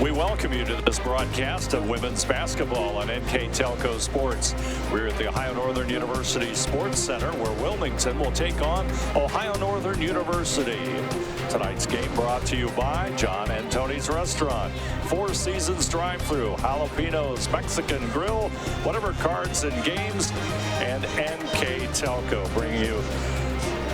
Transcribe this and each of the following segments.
We welcome you to this broadcast of women's basketball on NKTelco Sports. We're at the Ohio Northern University Sports Center where Wilmington will take on Ohio Northern University. Tonight's game brought to you by John and Tony's Restaurant, Four Seasons Drive-Thru, Jalapenos Mexican Grill, whatever cards and games, and NKTelco bringing you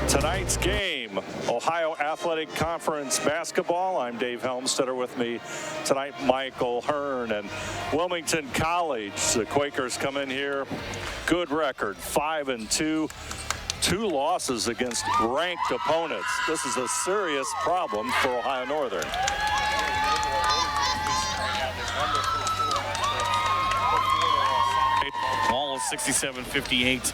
tonight's game, Ohio Athletic Conference basketball. I'm Dave Helmstetter. With me tonight, Michael Hearn and Wilmington College. The Quakers come in here, good record, 5-2, 2 losses against ranked opponents. This is a serious problem for Ohio Northern. All of 67-58.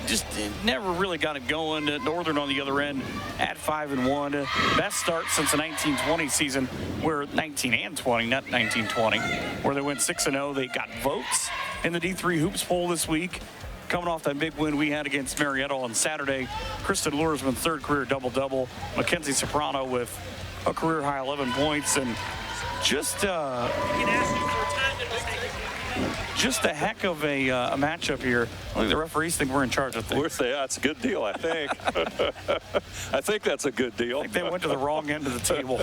Just never really got it going. Northern on the other end at 5-1. Best start since the 1920 season, where 19 and 20, not 1920, where they went 6-0. They got votes in the D3 Hoops poll this week. Coming off that big win we had against Marietta on Saturday. Kristen Luersman, third career double-double. Mackenzie Soprano with a career-high 11 points. And just a heck of a matchup here. I think the referees think we're in charge of things. That's a good deal, I think. I think that's a good deal. I think they went to the wrong end of the table.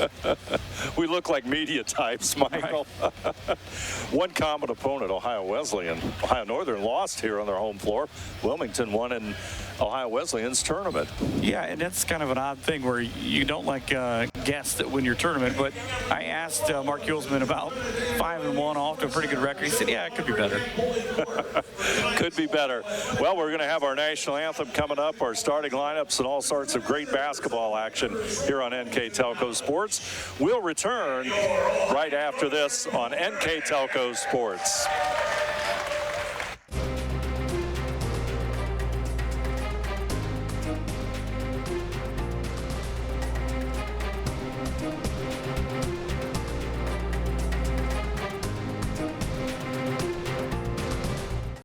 We look like media types, Michael. Right. One common opponent, Ohio Wesleyan. Ohio Northern lost here on their home floor. Wilmington won in Ohio Wesleyan's tournament. Yeah, and that's kind of an odd thing where you don't guess that win your tournament. But I asked Mark Hulsman about 5-1 off to a pretty good record. He said, yeah, it could be better. Could be better. Well, we're going to have our national anthem coming up, our starting lineups, and all sorts of great basketball action here on NKTelco Sports. We'll return right after this on NKTelco Sports.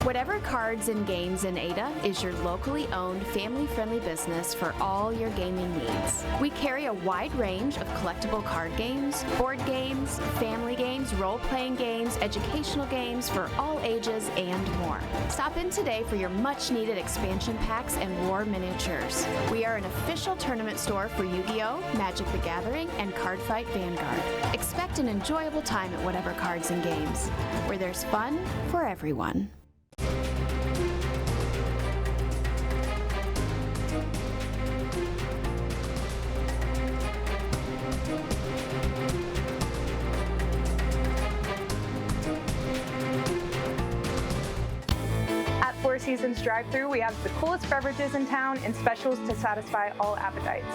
Whatever Cards and Games in Ada is your locally owned, family-friendly business for all your gaming needs. We carry a wide range of collectible card games, board games, family games, role-playing games, educational games for all ages, and more. Stop in today for your much-needed expansion packs and war miniatures. We are an official tournament store for Yu-Gi-Oh!, Magic the Gathering, and Cardfight Vanguard. Expect an enjoyable time at Whatever Cards and Games, where there's fun for everyone. Four Seasons Drive-Thru, we have the coolest beverages in town and specials to satisfy all appetites.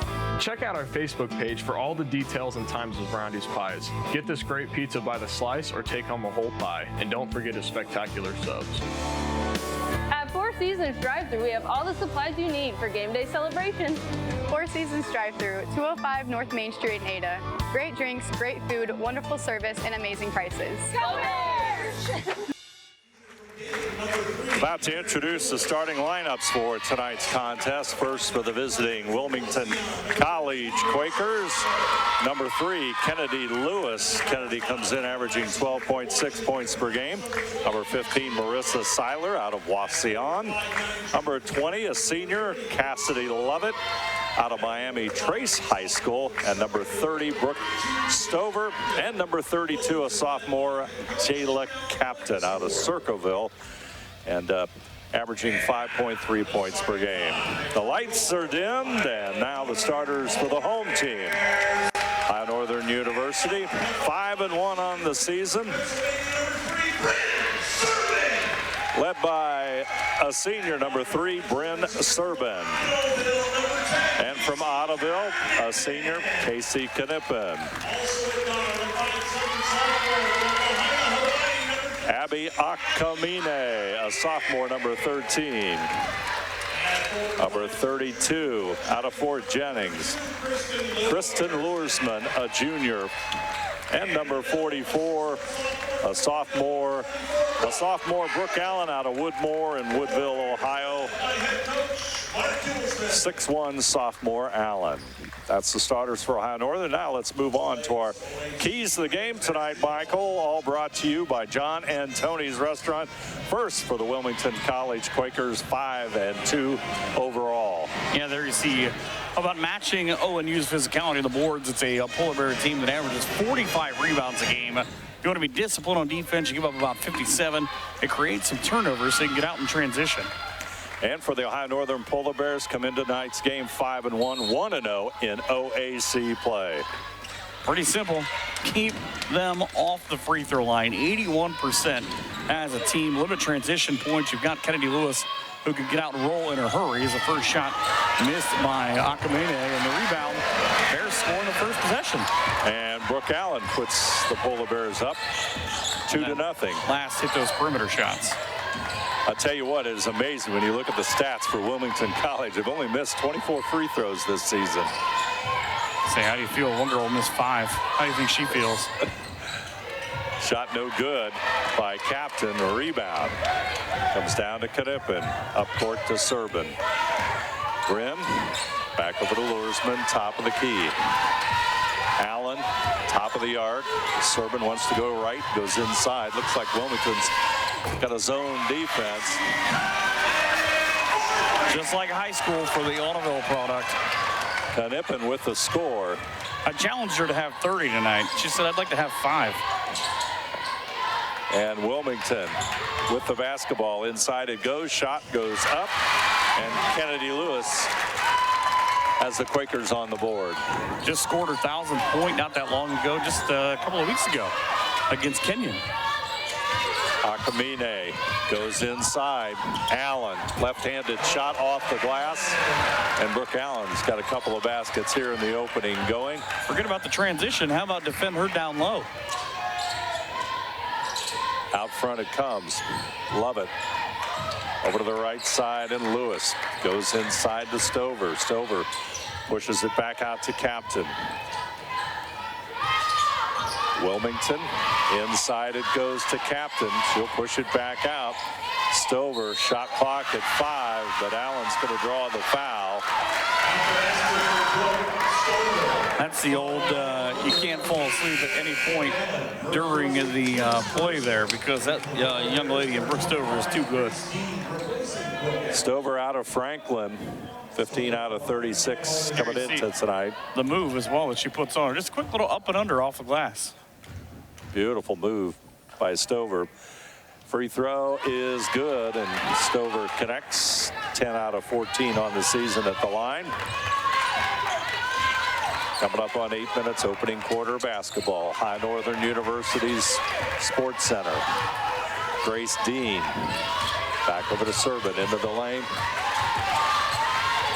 Check out our Facebook page for all the details and times of Brownie's Pies. Get this great pizza by the slice or take home a whole pie. And don't forget his spectacular subs. At Four Seasons Drive-Thru, we have all the supplies you need for game day celebrations. Four Seasons Drive-Thru, 205 North Main Street in Ada. Great drinks, great food, wonderful service, and amazing prices. Go Bears! About to introduce the starting lineups for tonight's contest. First for the visiting Wilmington College Quakers. Number 3, Kennedy Lewis. Kennedy comes in averaging 12.6 points per game. Number 15, Marissa Seiler out of Wauseon. Number 20, a senior, Cassidy Lovett out of Miami Trace High School. And number 30, Brooke Stover. And number 32, a sophomore, Jayla Captain out of Circleville. And averaging 5.3 points per game. The lights are dimmed, and now the starters for the home team. Ohio Northern University, 5-1 on the season. Led by a senior, number 3, Bryn Serban. And from Ottoville, a senior, Casey Knippen. Abby Akamine, a sophomore, number 13. Number 32, out of Fort Jennings, Kristen Luersman, a junior. And number 44, a sophomore, Brooke Allen out of Woodmore in Woodville, Ohio. 6'1" sophomore Allen. That's the starters for Ohio Northern. Now let's move on to our keys to the game tonight, Michael. All brought to you by John and Tony's Restaurant. First for the Wilmington College Quakers, 5-2 overall. Yeah, there you see about matching ONU's physicality on the boards. It's a polar bear team that averages 45 rebounds a game. You want to be disciplined on defense, you give up about 57. It creates some turnovers so you can get out in transition. And for the Ohio Northern Polar Bears, come into tonight's game 5-1, 1-0 in OAC play. Pretty simple. Keep them off the free throw line. 81% as a team. Limit transition points. You've got Kennedy Lewis, who can get out and roll in a hurry. As the first shot missed by Akamene, and the rebound. Bears score in the first possession. And Brooke Allen puts the Polar Bears up 2-0. Last hit those perimeter shots. I'll tell you what, it is amazing when you look at the stats for Wilmington College. They've only missed 24 free throws this season. Say, how do you feel? One girl missed 5. How do you think she feels? Shot no good by Captain. A rebound comes down to Knippen. Up court to Serban. Grimm back over to Luersman, top of the key. Allen, top of the arc. Serban wants to go right, goes inside. Looks like Wilmington's got a zone defense. Just like high school for the Audubon product. Knippen with the score. I challenged her to have 30 tonight. She said, I'd like to have 5. And Wilmington with the basketball. Inside it goes. Shot goes up. And Kennedy Lewis has the Quakers on the board. Just scored her 1,000th point not that long ago, just a couple of weeks ago against Kenyon. Akamene goes inside. Allen, left-handed shot off the glass. And Brooke Allen's got a couple of baskets here in the opening going. Forget about the transition. How about defend her down low? Out front it comes. Love it. Over to the right side, and Lewis goes inside to Stover. Stover pushes it back out to Captain. Wilmington, inside it goes to Captain. She'll push it back out. Stover, shot clock at 5, but Allen's going to draw the foul. That's the old, you can't fall asleep at any point during the play there, because that young lady in Brooke Stover is too good. Stover out of Franklin, 15 out of 36 coming into tonight. The move as well that she puts on her. Just a quick little up and under off the glass. Beautiful move by Stover. Free throw is good, and Stover connects. 10 out of 14 on the season at the line. Coming up on 8 minutes, opening quarter basketball. Ohio Northern University's Sports Center. Grace Dean back over to Serban into the lane.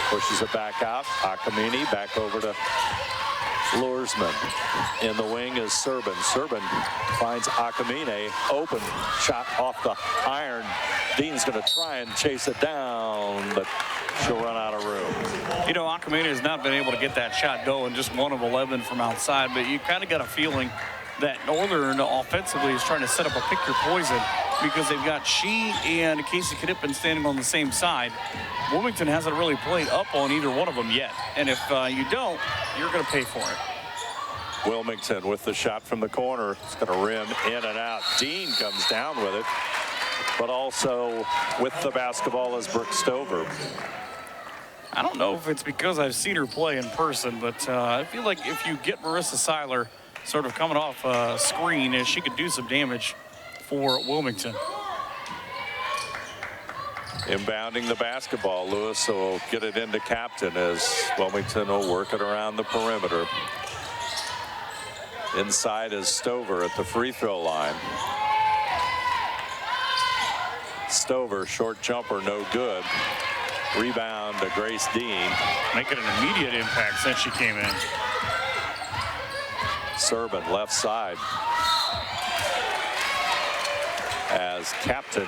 Pushes it back out. Akamene back over to Luersman. In the wing is Serban. Serban finds Akamene open. Shot off the iron. Dean's going to try and chase it down, but she'll run out of room. You know, Akamene has not been able to get that shot going, just 1 of 11 from outside, but you kind of got a feeling that Northern offensively is trying to set up a pick your poison, because they've got she and Casey Knippen standing on the same side. Wilmington hasn't really played up on either one of them yet, and if you don't, you're going to pay for it. Wilmington with the shot from the corner. It's going to rim in and out. Dean comes down with it, but also with the basketball is Brooke Stover. I don't know if it's because I've seen her play in person, but I feel like if you get Marissa Seiler sort of coming off a screen, she could do some damage for Wilmington. Inbounding the basketball, Lewis will get it into Captain as Wilmington will work it around the perimeter. Inside is Stover at the free throw line. Stover, short jumper, no good. Rebound to Grace Dean. Making an immediate impact since she came in. Serban, left side. As Captain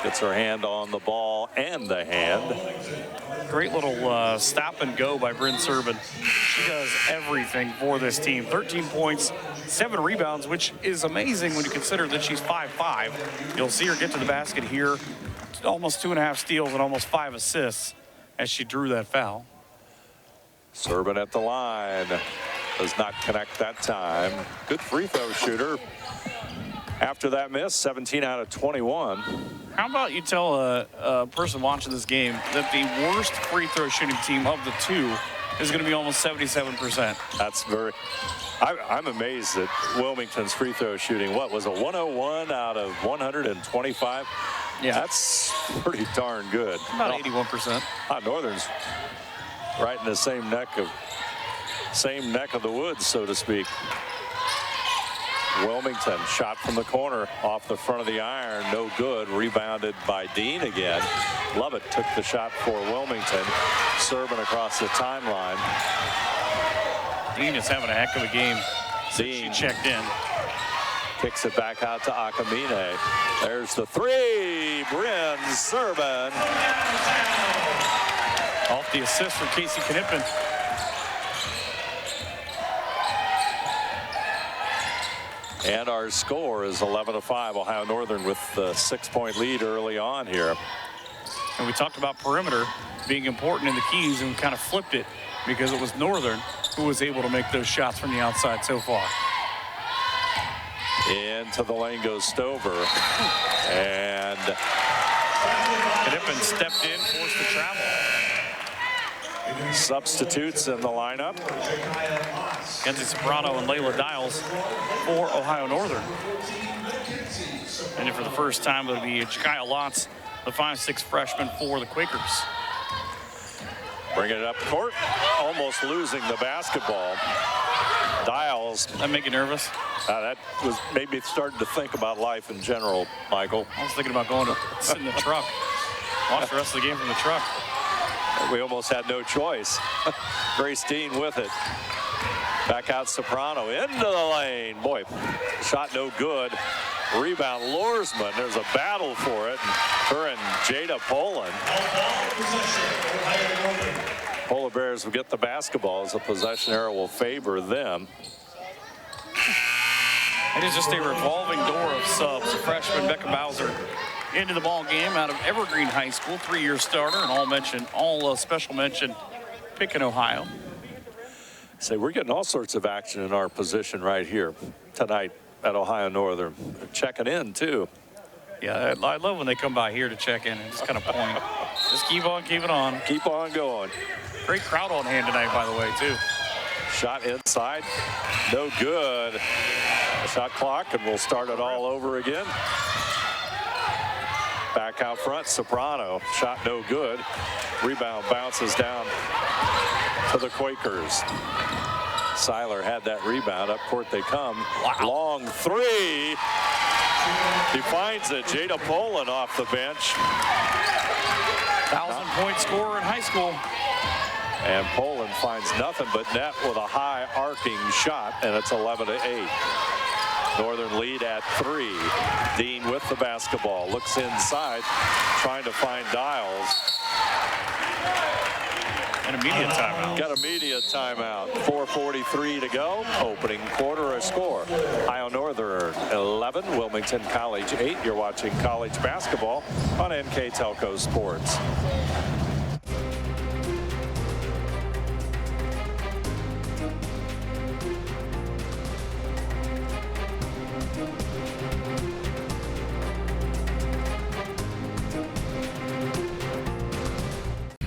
gets her hand on the ball and the hand. Great little stop and go by Bryn Serban. She does everything for this team. 13 points, 7 rebounds, which is amazing when you consider that she's 5'5". You'll see her get to the basket here. Almost 2.5 steals and almost 5 assists. as she drew that foul. Serban at the line. Does not connect that time. Good free throw shooter. After that miss, 17 out of 21. How about you tell a person watching this game that the worst free throw shooting team of the two is going to be almost 77%. That's very... I'm amazed at Wilmington's free throw shooting. What was a 101 out of 125? Yeah. That's pretty darn good. About 81%. Northern's right in the same neck of the woods, so to speak. Wilmington shot from the corner off the front of the iron, no good. Rebounded by Dean again. Lovett took the shot for Wilmington. Serban across the timeline. Dean is having a heck of a game. Dean She checked in. Kicks it back out to Akamine. There's the three. Bryn Serban. Off the assist for Casey Knippen. And our score is 11-5. Ohio Northern with the 6-point lead early on here. And we talked about perimeter being important in the Keys, and we kind of flipped it because it was Northern who was able to make those shots from the outside so far. Into the lane goes Stover. And Knippen stepped in, forced the travel. substitutes in the lineup. Kenzie Soprano and Layla Dials for Ohio Northern. And for the first time, it'll be Jakaya Lotz, the 5'6" freshman for the Quakers. Bringing it up court, almost losing the basketball. Dials. That make you nervous? That was maybe starting to think about life in general, Michael. I was thinking about going to sit in the truck. Watch the rest of the game from the truck. We almost had no choice. Grace Dean with it. Back out Soprano into the lane. Boy, shot no good. Rebound Lorsman. There's a battle for it. Her and Jada Poland. Polar Bears will get the basketball as the possession arrow will favor them. It is just a revolving door of subs. The freshman Becca Bowser into the ball game out of Evergreen High School, 3-year starter, and all special mention pick in Ohio. So we're getting all sorts of action in our position right here tonight at Ohio Northern. They're checking in too. Yeah, I love when they come by here to check in and just kind of point. Just keep on keeping on. Keep on going. Great crowd on hand tonight, by the way, too. Shot inside, no good. Shot clock, and we'll start it all over again. Back out front, Soprano. Shot no good. Rebound bounces down to the Quakers. Seiler had that rebound. Up court they come. Wow. Long three. He finds it. Jada Poland off the bench. 1,000-point scorer in high school. And Poland finds nothing but net with a high arcing shot, and it's 11-8. Northern lead at 3. Dean with the basketball. Looks inside, trying to find Dials. An immediate timeout. Got immediate timeout. 4:43 to go. Opening quarter, a score. Ohio Northern 11, Wilmington College 8. You're watching college basketball on NKTelco Sports.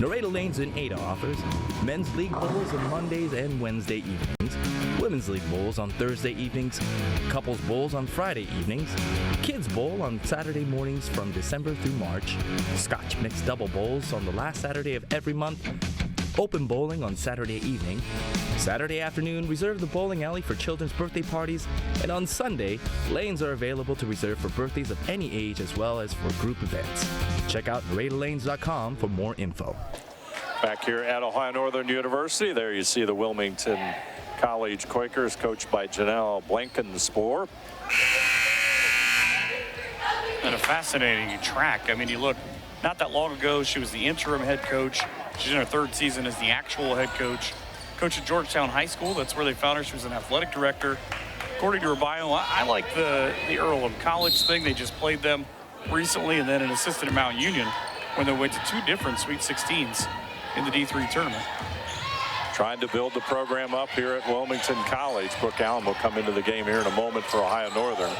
Laredo Lanes in Ada offers men's league bowls on Mondays and Wednesday evenings, women's league bowls on Thursday evenings, couples bowls on Friday evenings, kids bowl on Saturday mornings from December through March, Scotch mixed double bowls on the last Saturday of every month, open bowling on Saturday evening, Saturday afternoon reserve the bowling alley for children's birthday parties, and on Sunday, lanes are available to reserve for birthdays of any age as well as for group events. Check out LaredoLanes.com for more info. Back here at Ohio Northern University, there you see the Wilmington College Quakers, coached by Janelle Blankenspore. And a fascinating track. I mean, you look, not that long ago, she was the interim head coach. She's in her 3rd season as the actual head coach. Coach at Georgetown High School. That's where they found her. She was an athletic director. According to her bio, I like the Earlham College thing. They just played them recently, and then an assistant at Mount Union when they went to 2 different Sweet 16s in the D3 tournament. Trying to build the program up here at Wilmington College. Brooke Allen will come into the game here in a moment for Ohio Northern.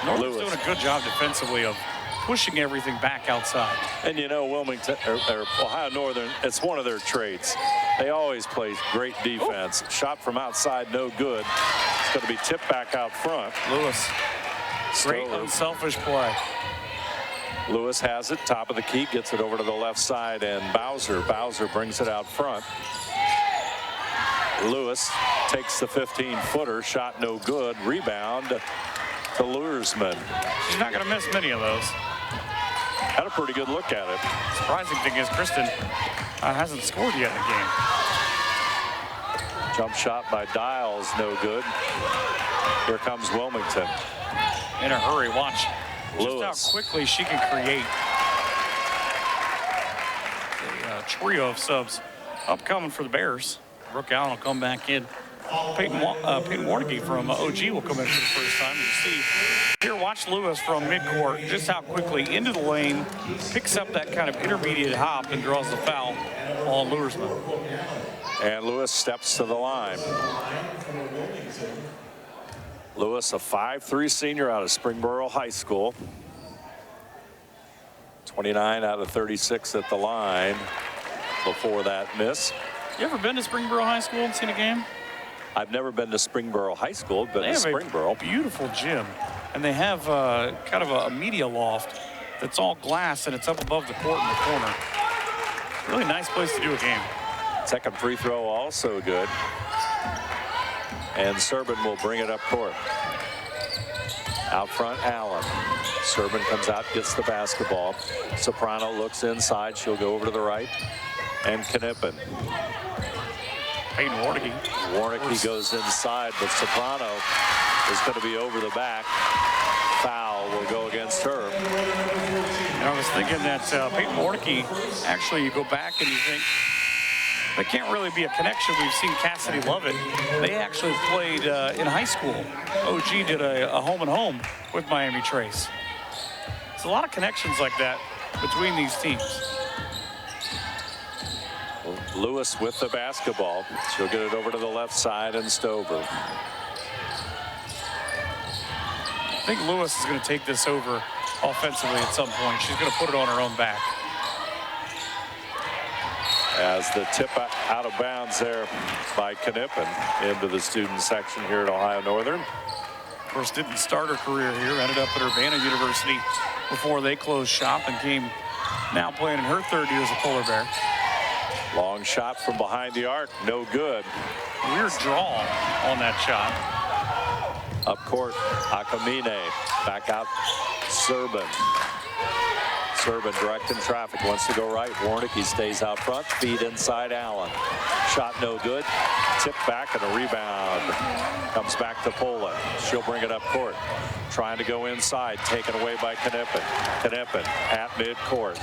Northern's doing a good job defensively of pushing everything back outside. And you know, Wilmington or Ohio Northern, it's one of their traits. They always play great defense. Shot from outside, no good. It's going to be tipped back out front. Lewis, great unselfish play. Lewis has it, top of the key, gets it over to the left side, and Bowser brings it out front. Lewis takes the 15-footer, shot no good, rebound to Luersman. She's not going to miss many of those. Had a pretty good look at it. Surprising thing is Kristen hasn't scored yet in the game. Jump shot by Dials, no good. Here comes Wilmington. In a hurry, watch Lewis. Just how quickly she can create. A trio of subs upcoming for the Bears. Brooke Allen will come back in. Peyton Warnke from OG will come in for the first time. You see here, watch Lewis from midcourt, just how quickly into the lane, picks up that kind of intermediate hop and draws the foul on Luersman. And Lewis steps to the line. Lewis, a 5'3" senior out of Springboro High School. 29 out of 36 at the line before that miss. You ever been to Springboro High School and seen a game? I've never been to Springboro High School, but in Springboro. A beautiful gym, and they have kind of a media loft that's all glass, and it's up above the court in the corner. Really nice place to do a game. Second free throw also good. And Serban will bring it up court. Out front, Allen. Serban comes out, gets the basketball. Soprano looks inside. She'll go over to the right. And Knippen. Peyton Warnke. Warnke goes inside, but Soprano is going to be over the back. Foul will go against her. And I was thinking that Peyton Warnke, actually, you go back and you think, there can't really be a connection. We've seen Cassidy Lovett. They actually played in high school. OG did a home and home with Miami Trace. There's a lot of connections like that between these teams. Lewis with the basketball. She'll get it over to the left side and Stover. I think Lewis is going to take this over offensively at some point. She's going to put it on her own back. As the tip out of bounds there by Knippen into the student section here at Ohio Northern. Of course, didn't start her career here, ended up at Urbana University before they closed shop and came now playing in her third year as a Polar Bear. Long shot from behind the arc, no good. Weird draw on that shot. Up court, Akamine, back out, Serban. Serban directing traffic, wants to go right. Warnke stays out front, feed inside Allen. Shot no good, tipped back and a rebound. Comes back to Poland. She'll bring it up court. Trying to go inside, taken away by Knippen. Knippen at midcourt.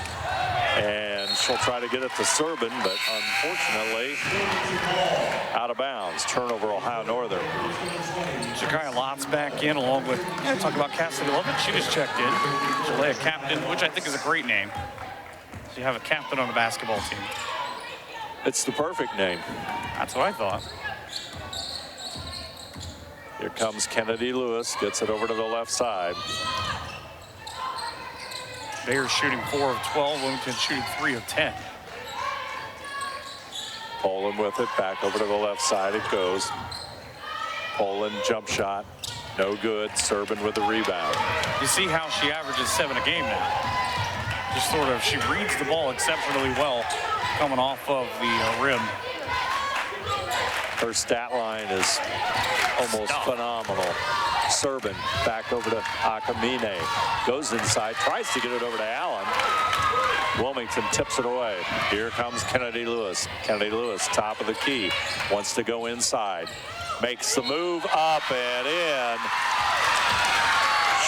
And she'll try to get it to Serban, but unfortunately out of bounds. Turnover, Ohio Northern. Jakaya Lott's back in along with, talk about Cassidy Lovett. She just checked in. Jalea Captain, which I think is a great name. So you have a captain on the basketball team. It's the perfect name. That's what I thought. Here comes Kennedy Lewis, gets it over to the left side. Bears shooting 4 of 12, Wilmington shooting 3 of 10. Poland with it, back over to the left side it goes. Poland jump shot, no good. Serban with the rebound. You see how she averages 7 a game now. Just sort of, she reads the ball exceptionally well coming off of the rim. Her stat line is almost phenomenal. Serban back over to Akamine. Goes inside, tries to get it over to Allen. Wilmington tips it away. Here comes Kennedy Lewis. Kennedy Lewis, top of the key. Wants to go inside. Makes the move up and in.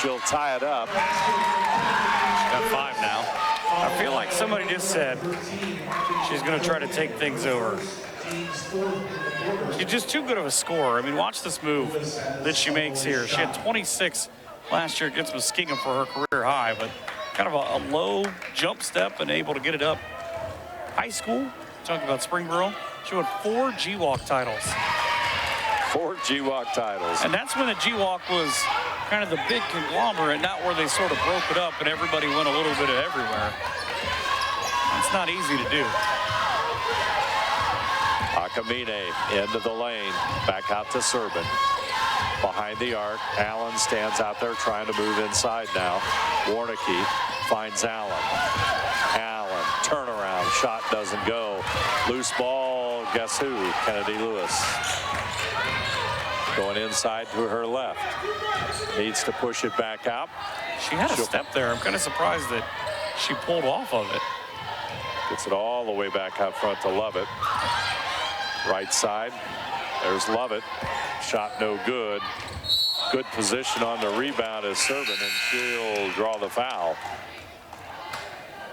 She'll tie it up. She's got 5 now. I feel like somebody just said she's going to try to take things over. She's just too good of a scorer. I mean, watch this move that she makes here. She had 26 last year against Muskingum for her career high, but kind of a low jump step and able to get it up high school, talking about Springboro, she won 4 GWAC titles. 4 GWAC titles. And that's when the GWAC was kind of the big conglomerate, not where they sort of broke it up and everybody went a little bit of everywhere. It's not easy to do. Akamine into the lane, back out to Serban. Behind the arc, Allen stands out there trying to move inside now. Warnicki finds Allen. Allen, turnaround, shot doesn't go. Loose ball, guess who? Kennedy Lewis. Going inside to her left. Needs to push it back out. She had a step there. I'm kind of surprised that she pulled off of it. Gets it all the way back out front to Lovett. Right side, there's Lovett. Shot no good. Good position on the rebound as Serban, and she'll draw the foul.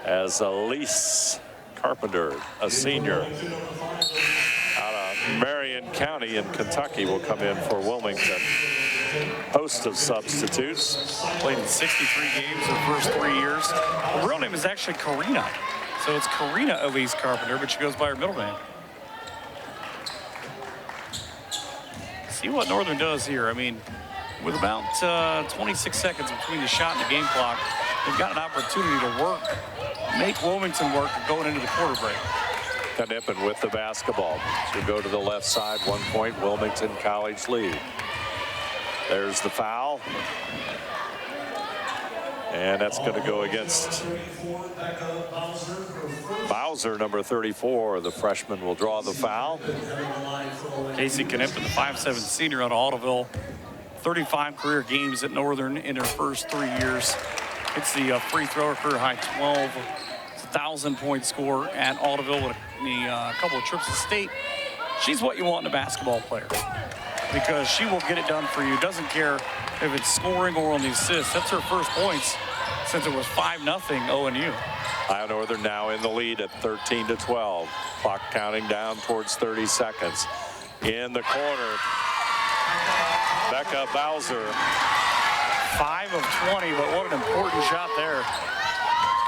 As Elise Carpenter, a senior out of Marion County in Kentucky, will come in for Wilmington. Host of substitutes. Played in 63 games her first 3 years. Her real name is actually Karina. So it's Karina Elise Carpenter, but she goes by her middle name. See what Northern does here. I mean, with about 26 seconds between the shot and the game clock, they've got an opportunity to work, make Wilmington work going into the quarter break. Knippen with the basketball. She'll go to the left side, 1 point, Wilmington College lead. There's the foul. And that's going to go against Bowser, number 34. The freshman will draw the foul. Casey Knippen, the 5'7" senior out of Audubon. 35 career games at Northern in her first 3 years. It's the free throw, career high 12. It's a 1,000-point score at Audubon with a couple of trips to state. She's what you want in a basketball player because she will get it done for you. Doesn't care if it's scoring or on the assists. That's her first points since it was 5-0 ONU. Ohio Northern now in the lead at 13-12. Clock counting down towards 30 seconds. In the corner, Becca Bowser. 5 of 20, but what an important shot there.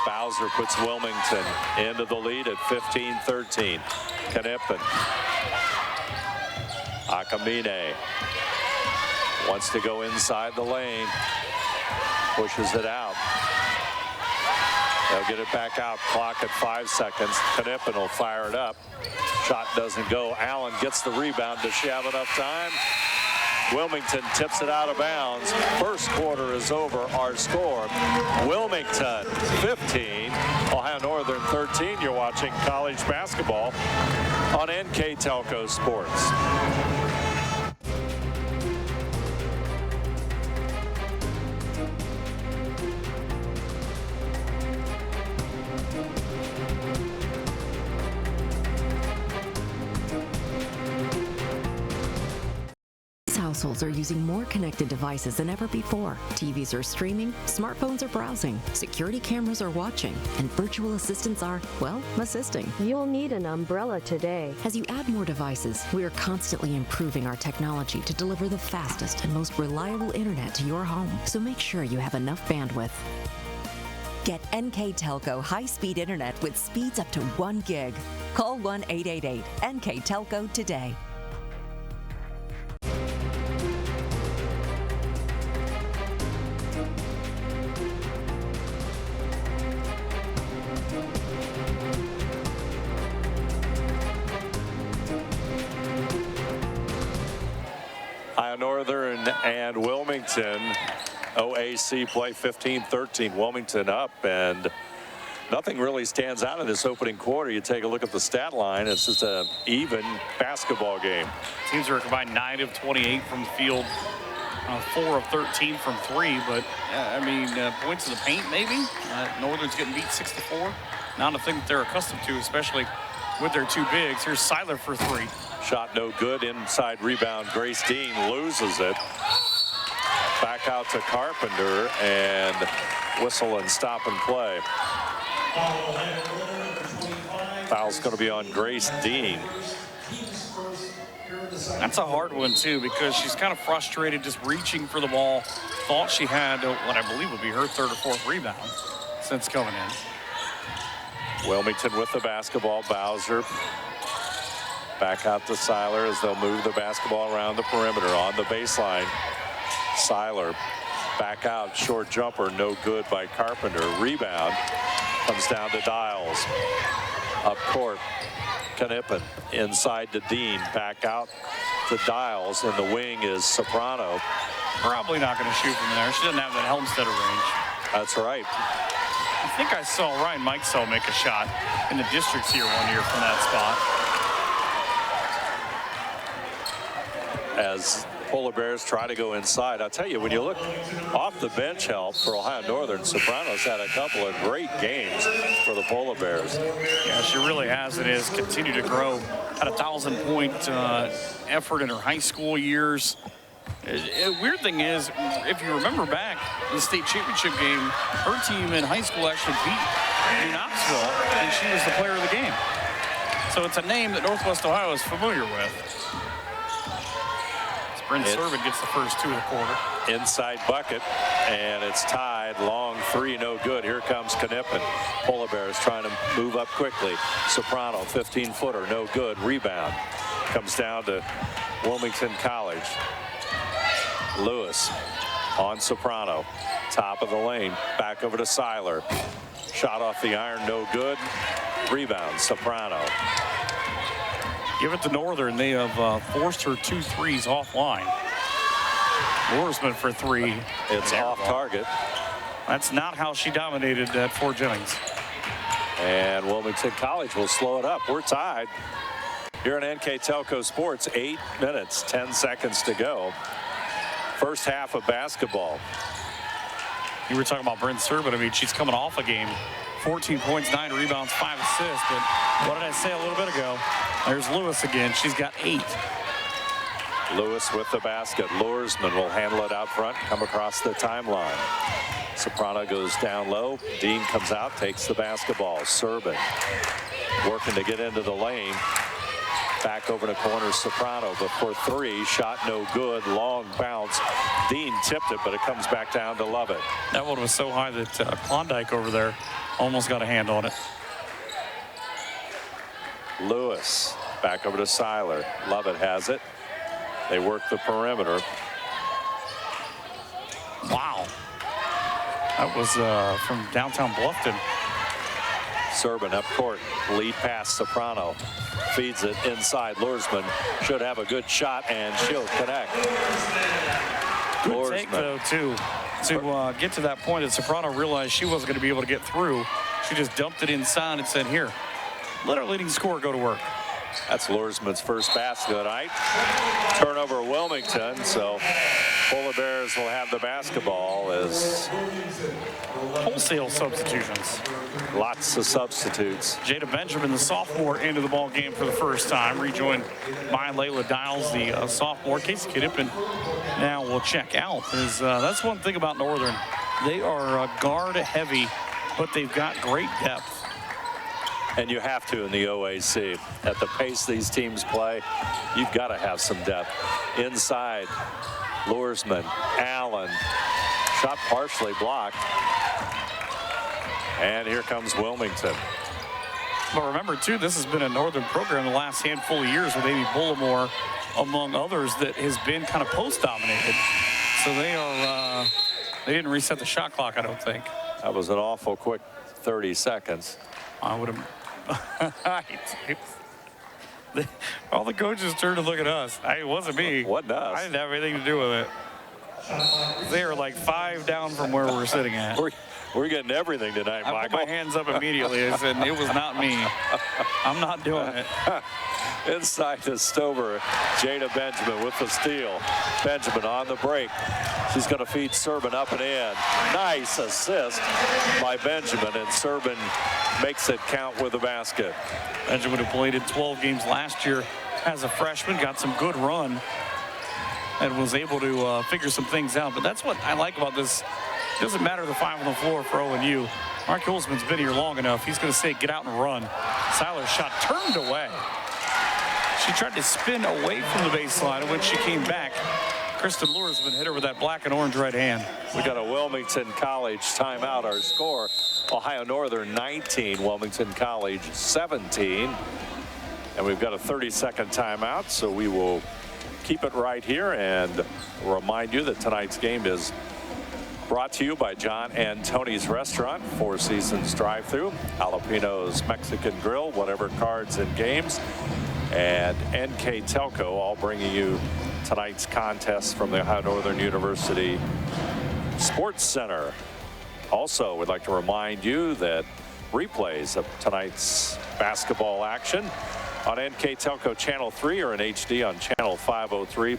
Bowser puts Wilmington into the lead at 15-13. Knippen. Akamine wants to go inside the lane. Pushes it out. They'll get it back out. Clock at 5 seconds. Knippen will fire it up. Shot doesn't go. Allen gets the rebound. Does she have enough time? Wilmington tips it out of bounds. First quarter is over. Our score, Wilmington 15, Ohio Northern 13. You're watching college basketball on NKTelco Sports. Households are using more connected devices than ever before. TVs are streaming, smartphones are browsing, security cameras are watching, and virtual assistants are, well, assisting. You'll need an umbrella today. As you add more devices, we are constantly improving our technology to deliver the fastest and most reliable internet to your home. So make sure you have enough bandwidth. Get NKTelco high-speed internet with speeds up to 1 gig. Call 1-888-NKTelco today. Northern and Wilmington, OAC play 15-13. Wilmington up, and nothing really stands out in this opening quarter. You take a look at the stat line, it's just an even basketball game. Teams are combined 9 of 28 from the field, 4 of 13 from 3, but points in the paint maybe. Northern's getting beat 6-4. Not a thing that they're accustomed to, especially with their two bigs. Here's Seiler for 3. Shot no good. Inside rebound. Grace Dean loses it. Back out to Carpenter, and whistle and stop and play. Foul's going to be on Grace Dean. That's a hard one, too, because she's kind of frustrated just reaching for the ball. Thought she had what I believe would be her 3rd or 4th rebound since coming in. Wilmington with the basketball. Bowser back out to Seiler as they'll move the basketball around the perimeter on the baseline. Seiler back out, short jumper, no good by Carpenter. Rebound comes down to Dials. Up court, Knippen inside to Dean, back out to Dials. In the wing is Soprano. Probably not going to shoot from there. She doesn't have that Helmstetter range. That's right. I think I saw Ryan Mikesell make a shot in the districts here one year from that spot. As Polar Bears try to go inside. I'll tell you, when you look off the bench help for Ohio Northern, Soprano's had a couple of great games for the Polar Bears. Yeah, she really has. It has continued to grow. Had a 1,000-point effort in her high school years. Weird thing is, if you remember back in the state championship game, her team in high school actually beat New Knoxville, and she was the player of the game. So it's a name that Northwest Ohio is familiar with. Bryn Servin gets the first 2 of the quarter. Inside bucket, and it's tied. Long three, no good. Here comes Knippen. Polar Bears trying to move up quickly. Soprano, 15-footer, no good. Rebound comes down to Wilmington College. Lewis on Soprano. Top of the lane, back over to Seiler. Shot off the iron, no good. Rebound, Soprano. Give it to Northern. They have forced her 2 threes offline. Loresman for 3. It's off target. That's not how she dominated at Fort Jennings. And Wilmington College will slow it up. We're tied here on NKTelco Sports. 8 minutes, 10 seconds to go. First half of basketball. You were talking about Bryn Servin. I mean, she's coming off a game. 14 points, 9 rebounds, 5 assists. But what did I say a little bit ago? There's Lewis again. She's got 8. Lewis with the basket. Loresman will handle it out front, come across the timeline. Soprano goes down low. Dean comes out, takes the basketball. Servin working to get into the lane. Back over to corner Soprano, but for 3, shot no good. Long bounce. Dean tipped it, but it comes back down to Lovett. That one was so high that Klondike over there almost got a hand on it. Lewis back over to Seiler. Lovett has it. They work the perimeter. Wow. That was from downtown Bluffton. Servin up court. Lead pass Soprano. Feeds it inside. Loresman should have a good shot, and she'll connect. Good take, though, too, to get to that point that Soprano realized she wasn't going to be able to get through. She just dumped it inside and said, here, let our leading scorer go to work. That's Loresman's first basket of the night. Turnover Wilmington, so Polar Bears will have the basketball as wholesale substitutions. Lots of substitutes. Jada Benjamin, the sophomore, into the ball game for the first time, rejoined by Layla Dials, the sophomore. Casey Knippen now will check out. That's one thing about Northern. They are guard heavy, but they've got great depth. And you have to in the OAC. At the pace these teams play, you've got to have some depth. Inside, Loresman, Allen, shot partially blocked. And here comes Wilmington. But remember, too, this has been a Northern program the last handful of years with Amy Bullimore, among others, that has been kind of post-dominated. So they didn't reset the shot clock, I don't think. That was an awful quick 30 seconds. I would have. All the coaches turned to look at us. It wasn't me. Wasn't us. I didn't have anything to do with it. They are like 5 down from where we're sitting at. We're getting everything tonight, Michael. I put my hands up immediately. I said, it was not me. I'm not doing it. Inside to Stover. Jada Benjamin with the steal. Benjamin on the break. She's going to feed Servin up and in. Nice assist by Benjamin, and Servin makes it count with the basket. Benjamin, who played in 12 games last year as a freshman, got some good run and was able to figure some things out. But that's what I like about this. It doesn't matter the 5 on the floor for ONU. Mark Hulsman's been here long enough. He's going to say, get out and run. Seiler's shot turned away. She tried to spin away from the baseline, and when she came back, Kristen Loresman hit her with that black and orange right hand. We got a Wilmington College timeout. Our score, Ohio Northern 19, Wilmington College 17. And we've got a 30-second timeout, so we will keep it right here and remind you that tonight's game is brought to you by John and Tony's Restaurant, Four Seasons drive-thru, Jalapeno's Mexican Grill, whatever cards and games, and NKTelco, all bringing you tonight's contest from the Ohio Northern University Sports Center. Also, we'd like to remind you that replays of tonight's basketball action on NKTelco Channel 3 or in HD on Channel 503.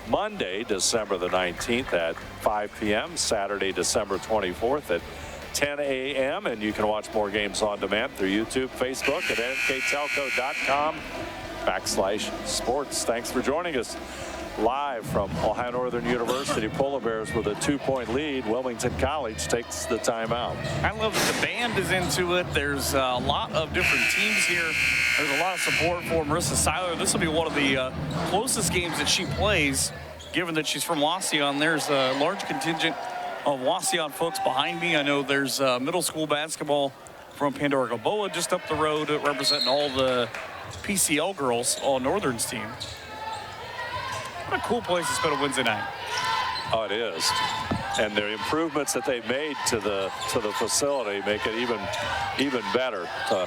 Monday, December the 19th at 5 p.m. Saturday, December 24th at 10 a.m. And you can watch more games on demand through YouTube, Facebook, at nktelco.com/sports. Thanks for joining us. Live from Ohio Northern University, Polar Bears with a 2-point lead. Wilmington College takes the timeout. I love that the band is into it. There's a lot of different teams here. There's a lot of support for Marissa Seiler. This will be one of the closest games that she plays, given that she's from Wauseon. There's a large contingent of Wauseon folks behind me. I know there's middle school basketball from Pandora Gilboa just up the road, representing all the PCL girls on Northern's team. What a cool place to spend a Wednesday night. Oh, it is. And the improvements that they've made to the facility make it even better to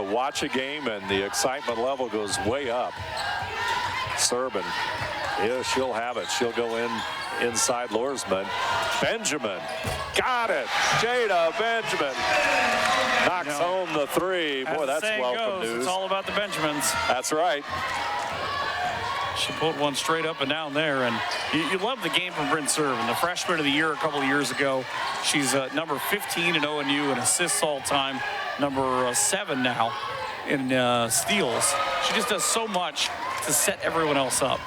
watch a game, and the excitement level goes way up. Serban, yeah, she'll have it. She'll go inside Luersman. Benjamin, got it. Jada Benjamin knocks home the three. Boy, that's welcome news. It's all about the Benjamins. That's right. She put one straight up and down there, and you love the game from Bryn Serban, the freshman of the year a couple of years ago. She's number 15 in ONU in assists all time, number 7 now in steals. She just does so much to set everyone else up.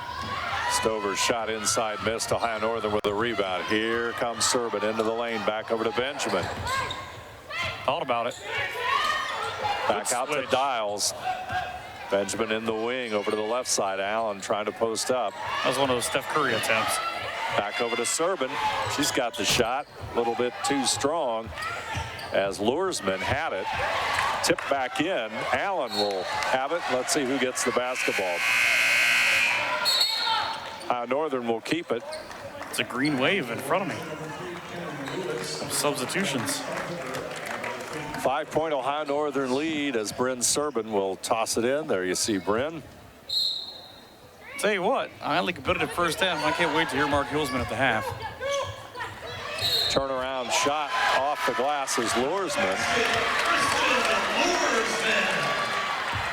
Stover's shot inside, missed. Ohio Northern with a rebound. Here comes Serban into the lane, back over to Benjamin. Thought about it. Back out to Dials. Benjamin in the wing over to the left side. Allen trying to post up. That was one of those Steph Curry attempts. Back over to Serban. She's got the shot. A little bit too strong as Luersman had it. Tipped back in. Allen will have it. Let's see who gets the basketball. Northern will keep it. It's a green wave in front of me. Substitutions. 5-point Ohio Northern lead as Bryn Serban will toss it in. There you see Bryn. Tell you what, highly competitive first half. I can't wait to hear Mark Hulsman at the half. Turnaround shot off the glass is Luersman.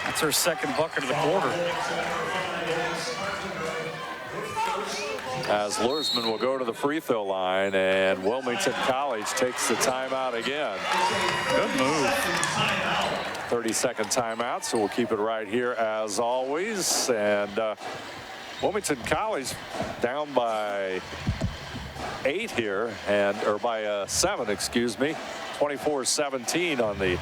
That's her second bucket of the quarter. As Luersman will go to the free throw line, and Wilmington College takes the timeout again. Good move. 30-second timeout, so we'll keep it right here as always. And Wilmington College down by 8 here, or by 7, excuse me. 24-17 on the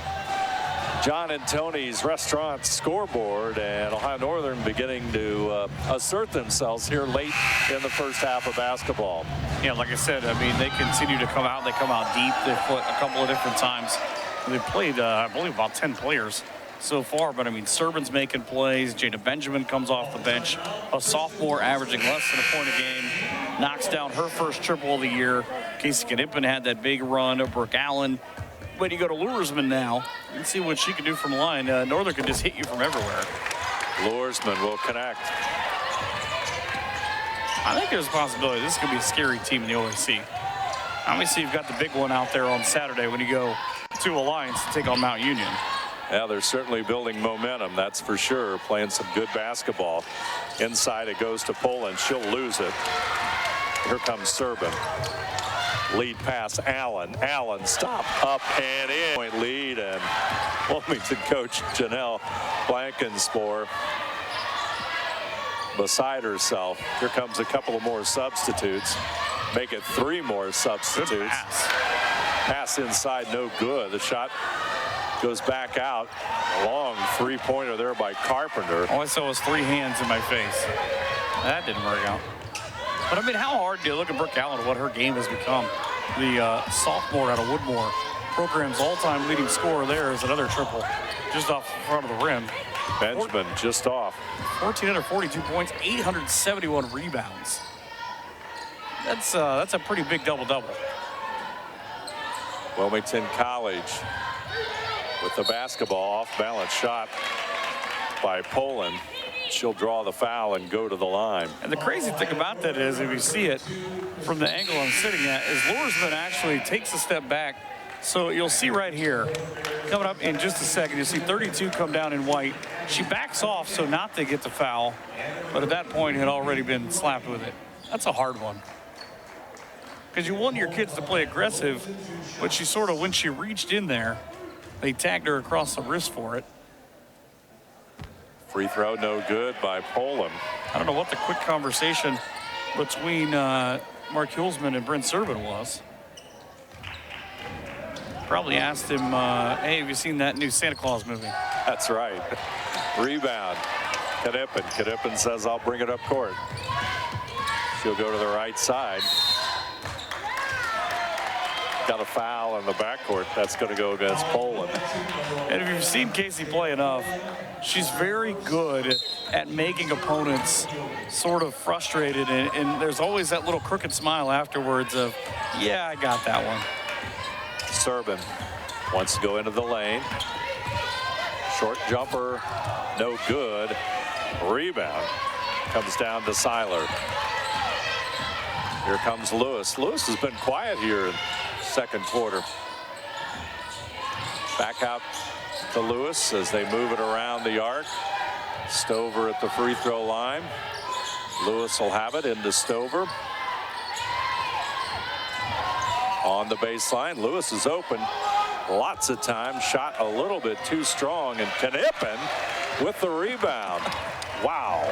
John and Tony's Restaurant scoreboard, and Ohio Northern beginning to assert themselves here late in the first half of basketball. Yeah, like I said, I mean, they continue to come out. They come out deep. They've put a couple of different times. They've played, I believe, about 10 players so far, but I mean, Serban's making plays. Jada Benjamin comes off the bench, a sophomore averaging less than a point a game, knocks down her first triple of the year. Casey Knippen had that big run. Brooke Allen. But you go to Luersman now and see what she can do from the line. Northern can just hit you from everywhere. Luersman will connect. I think there's a possibility this could be a scary team in the OAC. Obviously, you've got the big one out there on Saturday when you go to Alliance to take on Mount Union. Yeah, they're certainly building momentum, that's for sure. Playing some good basketball. Inside it goes to Poland. She'll lose it. Here comes Serban. Lead pass, Allen. Allen, stop, up and in. Point lead, and Wilmington coach Janelle Blankenspore beside herself. Here comes a couple of more substitutes. Make it 3 more substitutes. Good pass. Pass inside, no good. The shot goes back out. A long 3-pointer there by Carpenter. All I saw was 3 hands in my face. That didn't work out. But I mean, how hard do you look at Brooke Allen, what her game has become? The sophomore out of Woodmore. program's all-time leading scorer there is another triple just off the front of the rim. Benjamin just off. 1,442 points, 871 rebounds. That's a pretty big double-double. Wilmington College with the basketball, off-balance shot by Poland. She'll draw the foul and go to the line. And the crazy thing about that is, if you see it from the angle I'm sitting at, is Luersman actually takes a step back. So you'll see right here, coming up in just a second, you'll see 32 come down in white. She backs off so not to get the foul, but at that point had already been slapped with it. That's a hard one. Because you want your kids to play aggressive, but she sort of, when she reached in there, they tagged her across the wrist for it. Free throw no good by Poland. I don't know what the quick conversation between Mark Hulsman and Brent Serban was. Probably asked him, hey, have you seen that new Santa Claus movie? That's right. Rebound. Knippen. Knippen says, I'll bring it up court. She'll go to the right side. Got a foul in the backcourt. That's going to go against Poland. And if you've seen Casey play enough, she's very good at making opponents sort of frustrated. And there's always that little crooked smile afterwards of, yeah, I got that one. Serban wants to go into the lane. Short jumper, no good. Rebound comes down to Seiler. Here comes Lewis. Lewis has been quiet here in second quarter. Back out to Lewis as they move it around the arc. Stover at the free throw line. Lewis will have it into Stover. On the baseline, Lewis is open. Lots of time, shot a little bit too strong, and Knippen with the rebound. Wow.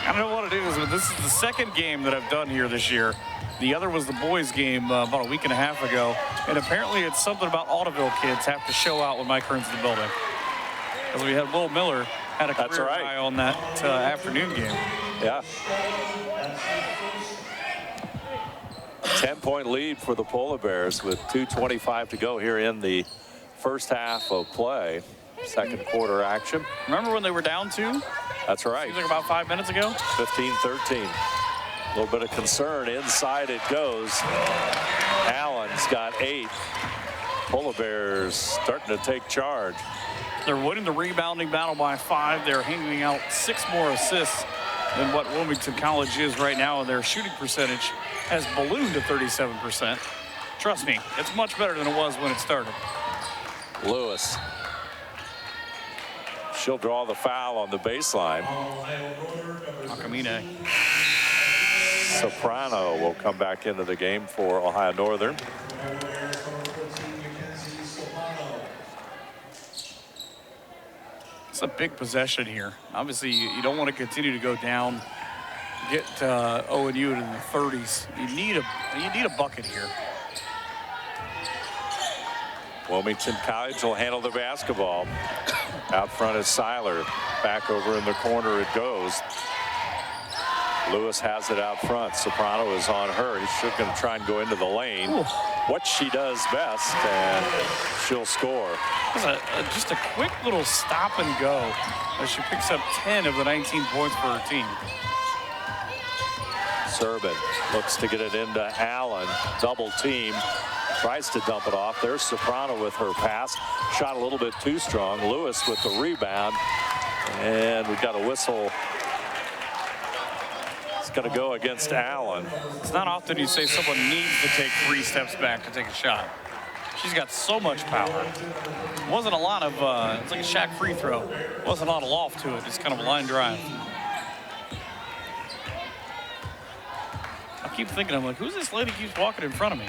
I don't know what it is, but this is the second game that I've done here this year. The other was the boys game about a week and a half ago. And apparently it's something about Audubon kids have to show out when Mike Hearn's in the building. Because we had Will Miller had a career high on that afternoon game. Yeah. 10-point lead for the Polar Bears with 2:25 to go here in the first half of play. Second quarter action. Remember when they were down 2? That's right. Seems like about 5 minutes ago. 15-13. A little bit of concern. Inside it goes. Allen's got 8. Polar Bears starting to take charge. They're winning the rebounding battle by 5. They're handing out 6 more assists than what Wilmington College is right now, and their shooting percentage has ballooned to 37%. Trust me, it's much better than it was when it started. Lewis. She'll draw the foul on the baseline. Akamine. Soprano will come back into the game for Ohio Northern. It's a big possession here. Obviously, you don't want to continue to go down, get ONU into the 30s. You need a bucket here. Wilmington College will handle the basketball. Out front is Seiler. Back over in the corner it goes. Lewis has it out front. Soprano is on her. She's going to try and go into the lane. Ooh. What she does best, and she'll score. Just a quick little stop and go as she picks up 10 of the 19 points for her team. Serban looks to get it into Allen. Double team. Tries to dump it off. There's Soprano with her pass. Shot a little bit too strong. Lewis with the rebound. And we've got a whistle. It's going to go against Allen. It's not often you say someone needs to take 3 steps back to take a shot. She's got so much power. Wasn't a lot of, it's like a Shaq free throw. Wasn't a lot of loft to it. It's kind of a line drive. I keep thinking, I'm like, who's this lady keeps walking in front of me?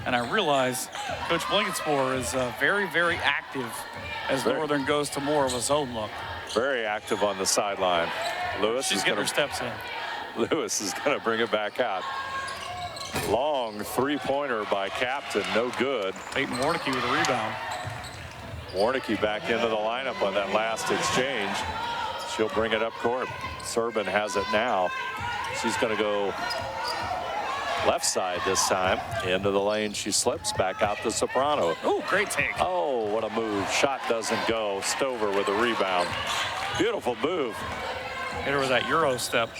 And I realize Coach Blankenspore is very, very active as Northern goes to more of a zone look. Very active on the sideline. Lewis She's getting her steps in. Lewis is going to bring it back out. Long three-pointer by Captain, no good. Peyton Warnicki with a rebound. Warnicki back into the lineup on that last exchange. She'll bring it up court. Serban has it now. She's going to go Left side this time. Into the lane she slips. Back out to Soprano. Oh, great take. Oh, what a move. Shot doesn't go. Stover with a rebound. Beautiful move. Hit her with that Euro step.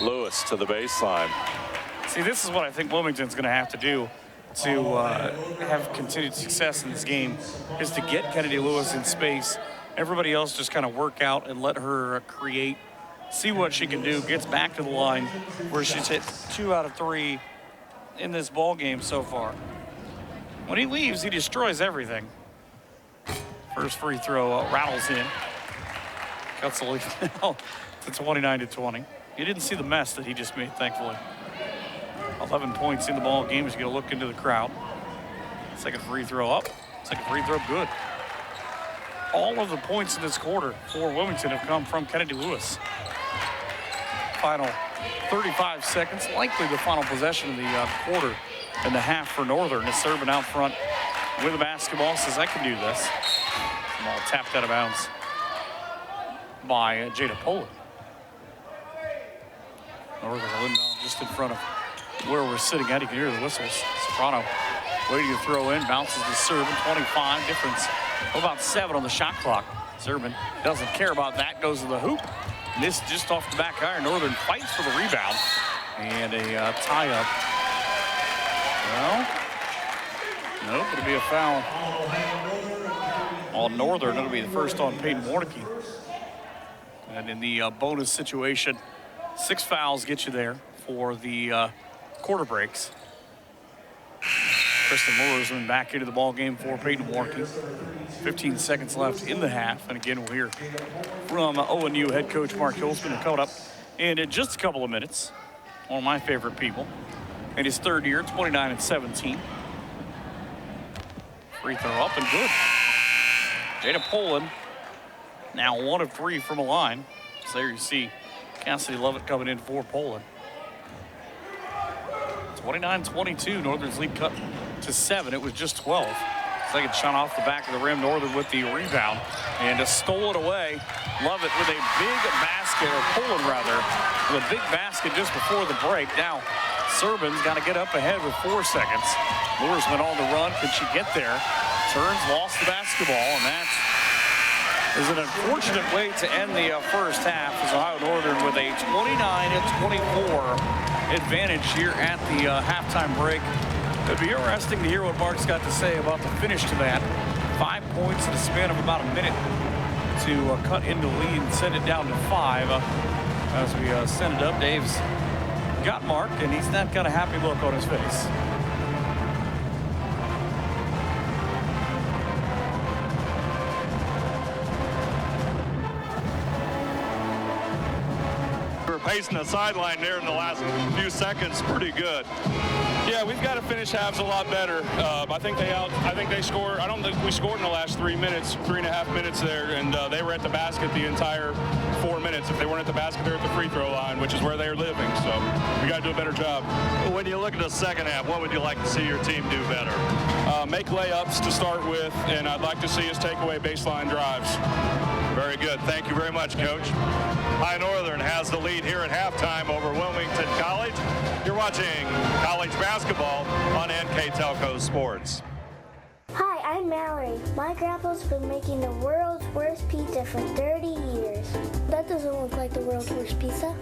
Lewis to the baseline. See, this is what I think Wilmington's going to have to do to have continued success in this game, is to get Kennedy Lewis in space. Everybody else just kind of work out and let her create, see what she can do. Gets back to the line where she's hit 2 out of 3 in this ball game so far. When he leaves, he destroys everything. First free throw rattles in. Cuts the lead now to 29-20. You didn't see the mess that he just made, thankfully. 11 points in the ball game. He's going to look into the crowd. Second free throw up. Second free throw good. All of the points in this quarter for Wilmington have come from Kennedy Lewis. Final 35 seconds, likely the final possession of the quarter and the half for Northern. Is Serban out front with the basketball, says I can do this. Ball tapped out of bounds by Jada Poland. Northern inbound just in front of where we're sitting at. You can hear the whistles. Soprano waiting to throw in, bounces to Serban. 25 difference. About 7 on the shot clock. Serban doesn't care about that, goes to the hoop. Missed just off the back iron. Northern fights for the rebound. And a tie-up. Well, nope, it'll be a foul on Northern. It'll be the first on Peyton Warnicki. And in the bonus situation, 6 fouls get you there for the quarter breaks. Kristen Lewis went back into the ball game for Peyton Warnicki. 15 seconds left in the half. And again, we'll hear from ONU head coach Mark Hilsman, coming up in just a couple of minutes. One of my favorite people. In his third year, 29-17. Free throw up and good. Jada Poland now 1 of 3 from a line. So there you see Cassidy Lovett coming in for Poland. 29-22, Northern's lead cut to 7. It was just 12. Second shot off the back of the rim. Northern with the rebound and just stole it away. Lovett with a big basket, or Poland rather, with a big basket just before the break. Now Serban's got to get up ahead with 4 seconds. Luersman on the run. Could she get there? Turns, lost the basketball, and that is an unfortunate way to end the first half, as Ohio Northern with a 29-24 advantage here at the halftime break. It'd be interesting to hear what Mark's got to say about the finish to that. 5 points in a span of about a minute to cut into lead and send it down to 5. As we send it up, Dave's got Mark, and he's not got a happy look on his face. Pacing the sideline there in the last few seconds, pretty good. Yeah, we've got to finish halves a lot better. I think they scored. I don't think we scored in the last 3 minutes, 3.5 minutes there, and they were at the basket the entire 4 minutes. If they weren't at the basket, they're at the free throw line, which is where they're living. So we got to do a better job. When you look at the second half, what would you like to see your team do better? Make layups to start with, and I'd like to see us take away baseline drives. Very good. Thank you very much, Coach. High Northern has the lead here at halftime over Wilmington College. You're watching college basketball on NKTelco Sports. Hi, I'm Mallory. My grandpa's been making the world's worst pizza for 30 years. That doesn't look like the world's worst pizza.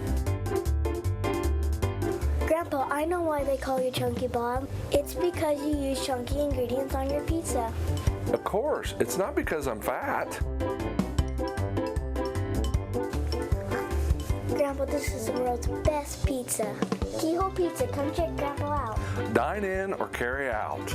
Grandpa, I know why they call you Chunky Bob. It's because you use chunky ingredients on your pizza. Of course. It's not because I'm fat. Grandpa, this is the world's best pizza. Keyhole Pizza, come check Grandpa out. Dine in or carry out.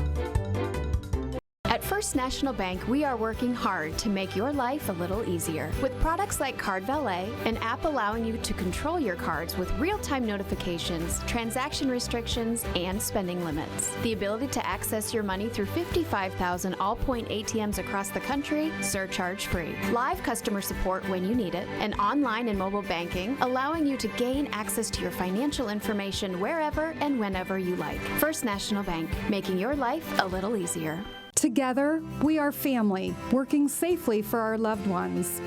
At First National Bank, we are working hard to make your life a little easier. With products like Card Valet, an app allowing you to control your cards with real-time notifications, transaction restrictions, and spending limits. The ability to access your money through 55,000 all-point ATMs across the country, surcharge-free. Live customer support when you need it, and online and mobile banking, allowing you to gain access to your financial information wherever and whenever you like. First National Bank, making your life a little easier. Together, we are family, working safely for our loved ones.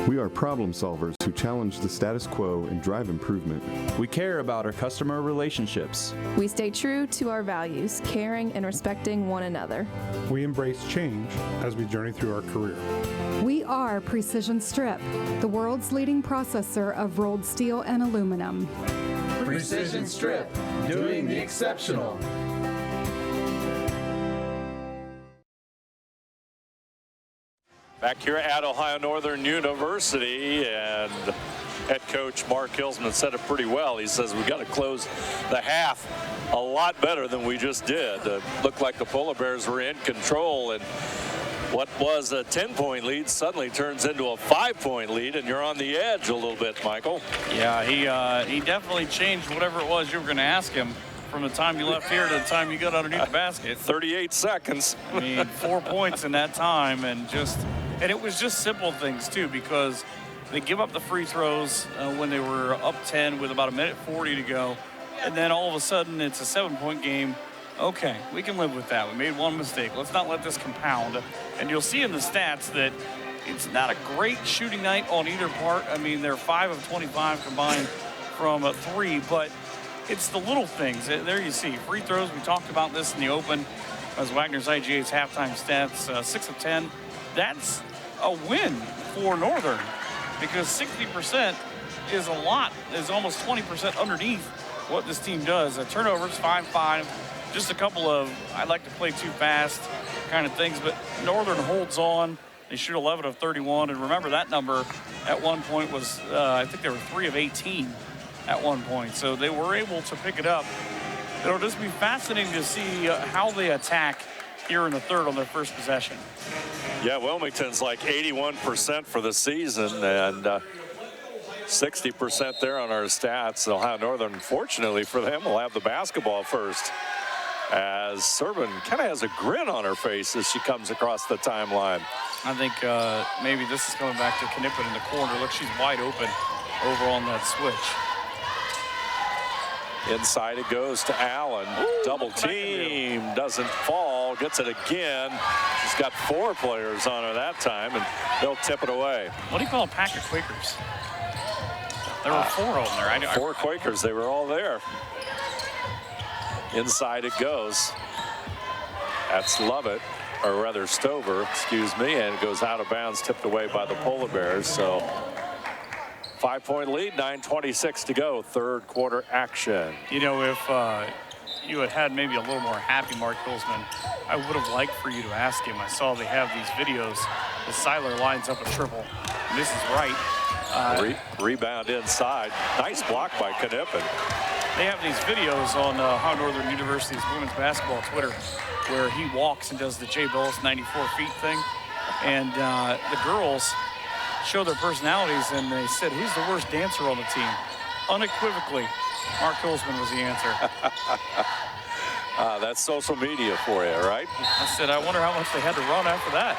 We are problem solvers who challenge the status quo and drive improvement. We care about our customer relationships. We stay true to our values, caring and respecting one another. We embrace change as we journey through our career. We are Precision Strip, the world's leading processor of rolled steel and aluminum. Precision Strip, doing the exceptional. Back here at Ohio Northern University, and head coach Mark Hillsman said it pretty well. He says we got to close the half a lot better than we just did. Looked like the Polar Bears were in control, and what was a 10-point lead suddenly turns into a 5-point lead, and you're on the edge a little bit, Michael. Yeah, he definitely changed whatever it was you were going to ask him from the time you left here to the time you got underneath the basket. 38 seconds. I mean, 4 points in that time, and it was just simple things too, because they give up the free throws when they were up 10 with about 1:40 to go, and then all of a sudden it's a 7-point game. Okay, we can live with that. We made one mistake. Let's not let this compound. And you'll see in the stats that it's not a great shooting night on either part. I mean, they're 5 of 25 combined from a 3, but it's the little things. There you see free throws. We talked about this in the open as Wagner's IGA's halftime stats, 6 of 10. That's a win for Northern, because 60% is a lot, is almost 20% underneath what this team does. Turnovers, 5-5, just a couple of I like to play too fast kind of things, but Northern holds on. They shoot 11 of 31, and remember that number at one point was, I think they were 3 of 18 at one point, so they were able to pick it up. It'll just be fascinating to see how they attack here in the third on their first possession. Yeah, Wilmington's like 81% for the season, and 60% there on our stats. Ohio Northern, fortunately for them, will have the basketball first, as Serban kind of has a grin on her face as she comes across the timeline. I think maybe this is coming back to Knippen in the corner. Look, she's wide open over on that switch. Inside it goes to Allen. Double team, doesn't fall, gets it again. She's got 4 players on her that time, and they'll tip it away. What do you call a pack of Quakers? There were 4 of them there. 4 Quakers, they were all there. Inside it goes. That's Lovett, or rather Stover, excuse me, and it goes out of bounds, tipped away by the Polar Bears. So 5-point lead, 9:26 to go, third quarter action. You know, if you had maybe a little more happy Mark Hillsman, I would have liked for you to ask him. I saw they have these videos. The Seiler lines up a triple. And this is right. Rebound inside. Nice block by Knippen. They have these videos on Ohio Northern University's women's basketball Twitter where he walks and does the Jay Billis 94 feet thing. And the girls show their personalities, and they said he's the worst dancer on the team. Unequivocally, Mark Hillsman was the answer. That's social media for you, right? I said, I wonder how much they had to run after that.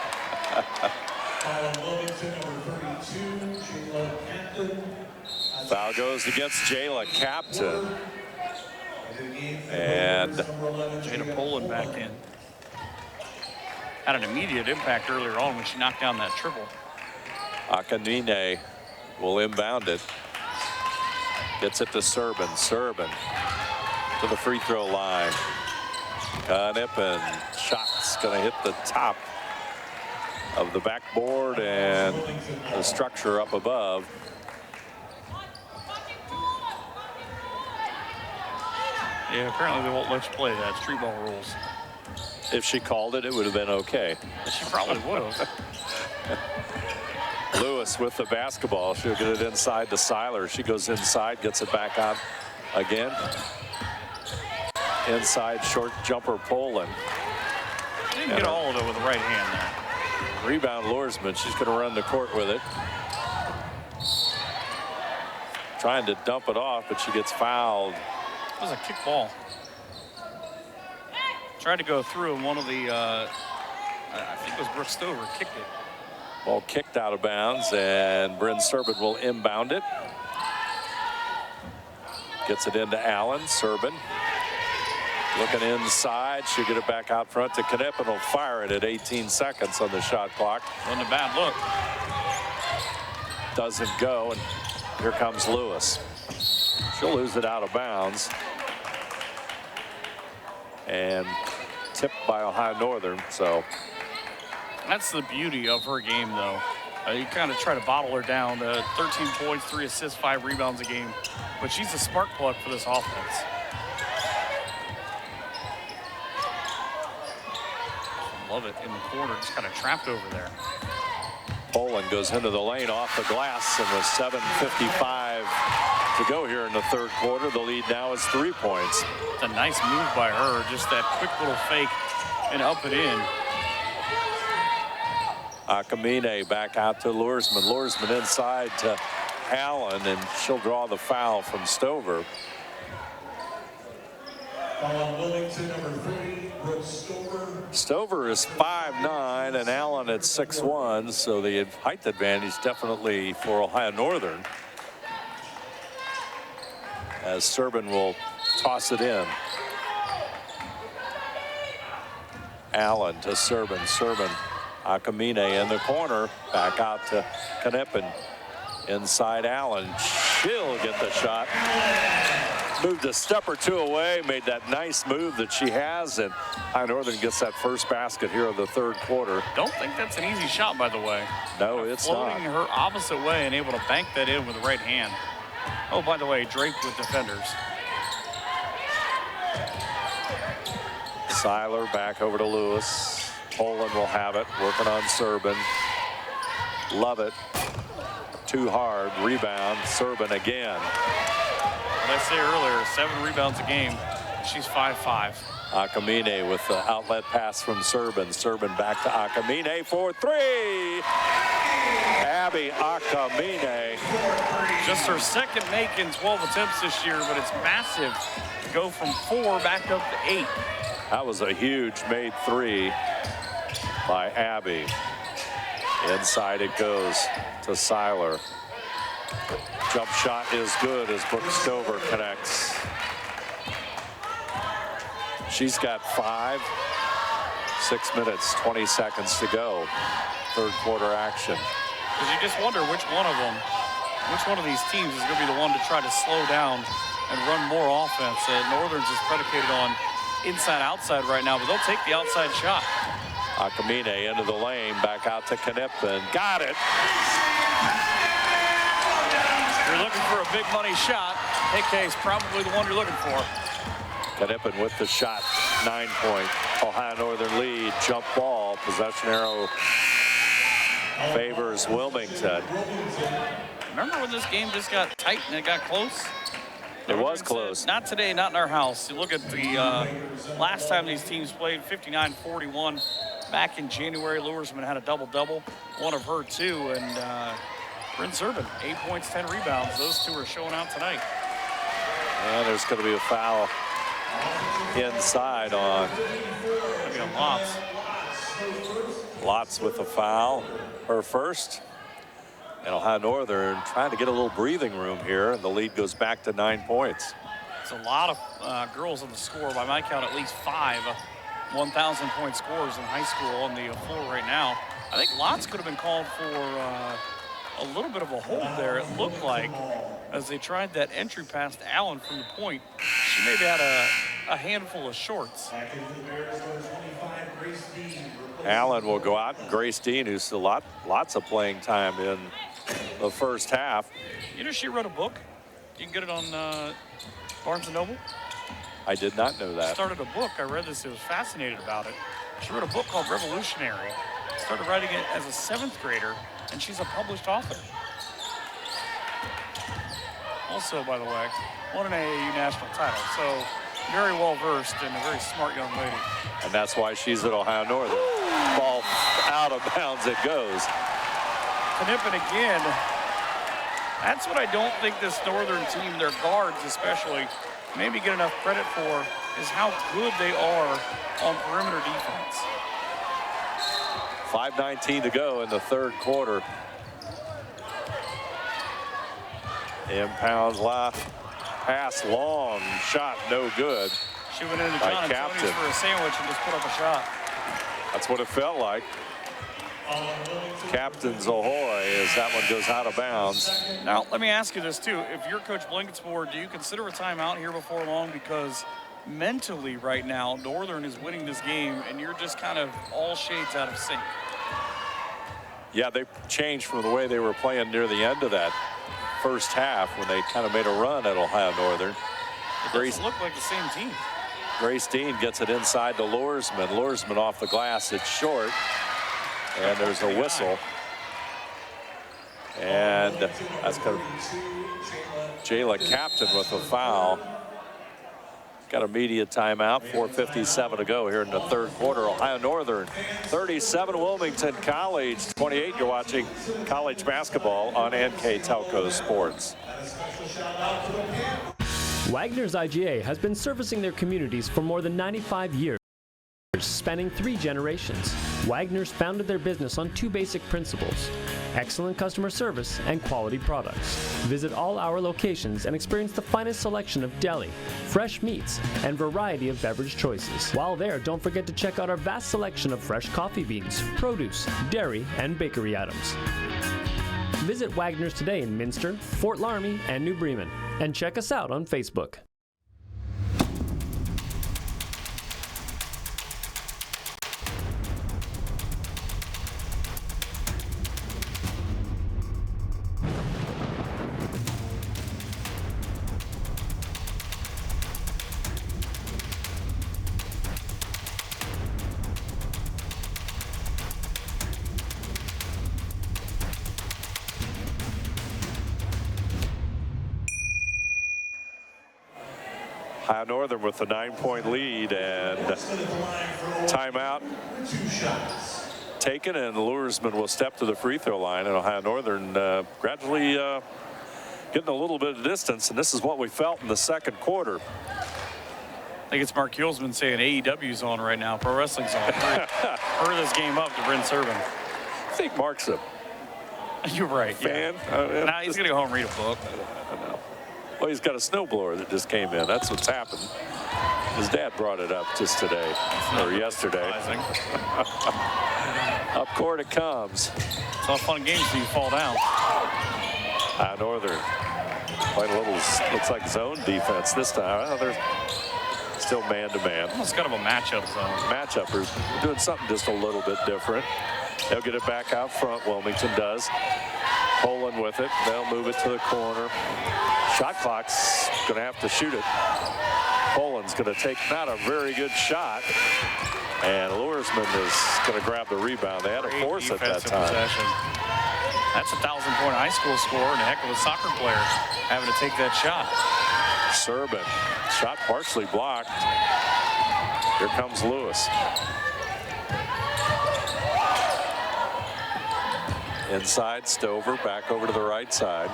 Foul goes against Jayla Captain. And Jada Poland back in. Had an immediate impact earlier on when she knocked down that triple. Akanine will inbound it. Gets it to Serban. Serban to the free throw line. Knippen, shot's gonna hit the top of the backboard and the structure up above. Yeah, apparently they won't let you play that. Street ball rules. If she called it, it would have been okay. She probably would have. Lewis with the basketball. She'll get it inside to Seiler. She goes inside, gets it back out again. Inside short jumper Poland. Didn't get all of it with the right hand there. Rebound Lursman. She's going to run the court with it. Trying to dump it off, but she gets fouled. It was a kick ball. Tried to go through, and one of the, I think it was Brooke Stover, kicked it. Ball kicked out of bounds, and Bryn Serban will inbound it. Gets it into Allen. Serban Looking inside, she'll get it back out front to Knipp and will fire it at 18 seconds on the shot clock. Wasn't a bad look. Doesn't go, and here comes Lewis. She'll lose it out of bounds. And tipped by Ohio Northern, so. That's the beauty of her game, though. You kind of try to bottle her down. 13 points, 3 assists, 5 rebounds a game. But she's a spark plug for this offense. Love it in the corner, just kind of trapped over there. Poland goes into the lane off the glass, and with 7:55 to go here in the third quarter, the lead now is 3 points. It's a nice move by her, just that quick little fake and up and in. Akamine back out to Luersman. Luersman inside to Allen, and she'll draw the foul from Stover. On Wilmington, number 3, Brooke Stover. Stover is 5'9", and Allen at 6'1", so the height advantage definitely for Ohio Northern. As Serban will toss it in. Allen to Serban. Serban, Akamine in the corner. Back out to Knippen. Inside Allen. She'll get the shot. Moved a step or two away. Made that nice move that she has. And Ohio Northern gets that first basket here of the third quarter. Don't think that's an easy shot, by the way. No, it's not. Floating her opposite way and able to bank that in with the right hand. Oh, by the way, draped with defenders. Seiler back over to Lewis. Poland will have it, working on Serban. Love it. Too hard. Rebound. Serban again. What I said earlier, 7 rebounds a game. She's 5'5". Akamine with the outlet pass from Serban. Serban back to Akamine for 3. Abby Akamine. Just her second make in 12 attempts this year, but it's massive to go from 4 back up to 8. That was a huge made 3 by Abby. Inside it goes to Seiler. Jump shot is good as Brooke Stover connects. She's got 5. 6 minutes, 20 seconds to go. Third quarter action. Because you just wonder which one of these teams is going to be the one to try to slow down and run more offense. Northern's is predicated on inside-outside right now, but they'll take the outside shot. Akamine into the lane, back out to Knippen. Got it. You're looking for a big money shot. AK is probably the one you're looking for. Knippen with the shot. 9-point Ohio Northern lead. Jump ball. Possession arrow favors Wilmington. Remember when this game just got tight and it got close? It was close. Not today, not in our house. You look at the last time these teams played, 59-41. Back in January, Luersman had a double-double. One of her, too. And Bryn Serban, 8 points, 10 rebounds. Those two are showing out tonight. And there's going to be a foul inside on Lots. Lots with a foul. Her first. And Ohio Northern trying to get a little breathing room here. And the lead goes back to 9 points. It's a lot of girls on the score. By my count, at least 5 1,000-point scorers in high school on the floor right now. I think Lots could have been called for a little bit of a hold there. It looked like as they tried that entry past Allen from the point. She maybe had a handful of shorts. Allen will go out, and Grace Dean, who's still lots of playing time in the first half. You know, she wrote a book. You can get it on Barnes & Noble. I did not know that. Started a book. I read this. I was fascinated about it. She wrote a book called Revolutionary. Started writing it as a 7th grader, and she's a published author. Also, by the way, won an AAU national title. So very well versed and a very smart young lady. And that's why she's at Ohio Northern. Ball out of bounds it goes. Knippen again. That's what I don't think this Northern team, their guards especially, maybe get enough credit for, is how good they are on perimeter defense. 5:19 to go in the third quarter. Impounds left. Pass long. Shot no good. She went into John and Tony's for a sandwich and just put up a shot. That's what it felt like. Captain's ahoy as that one goes out of bounds. Now, let me ask you this, too. If you're Coach Blankensport, do you consider a timeout here before long? Because mentally right now, Northern is winning this game, and you're just kind of all shades out of sync. Yeah, they changed from the way they were playing near the end of that first half when they kind of made a run at Ohio Northern. It doesn't look like the same team. Grace Dean gets it inside to Lursman. Lursman off the glass. It's short. And there's a whistle. And that's got Jayla Captain with a foul. Got a media timeout. 4:57 to go here in the third quarter. Ohio Northern 37, Wilmington College 28. You're watching college basketball on NKTelco Sports. Wagner's IGA has been servicing their communities for more than 95 years, spanning 3 generations. Wagner's founded their business on 2 basic principles: excellent customer service and quality products. Visit all our locations and experience the finest selection of deli, fresh meats, and variety of beverage choices. While there, don't forget to check out our vast selection of fresh coffee beans, produce, dairy, and bakery items. Visit Wagner's today in Minster, Fort Laramie, and New Bremen, and check us out on Facebook. Ohio Northern with the 9-point lead, and timeout taken, and Lursman will step to the free throw line, and Ohio Northern gradually getting a little bit of distance, and this is what we felt in the second quarter. I think it's Mark Hulsman saying AEW's on right now, pro wrestling's on. Hurry this game up to Bryn Servin. I think Mark's a You're right, fan. Yeah. Nah, he's going to go home and read a book. I know. Well, he's got a snowblower that just came in. That's what's happened. His dad brought it up just today, or yesterday. Up court it comes. It's all fun and games until you fall down. Northern playing a little, looks like zone defense this time. Well, they're still man-to-man. Almost kind of a matchup zone. Matchuppers doing something just a little bit different. They'll get it back out front. Wilmington does. Poland with it. They'll move it to the corner. Shot clock's going to have to shoot it. Poland's going to take not a very good shot. And Lursman is going to grab the rebound. They had a force at that time. Possession. That's a 1,000-point high school score and a heck of a soccer player having to take that shot. Servin. Shot partially blocked. Here comes Lewis. Inside, Stover back over to the right side.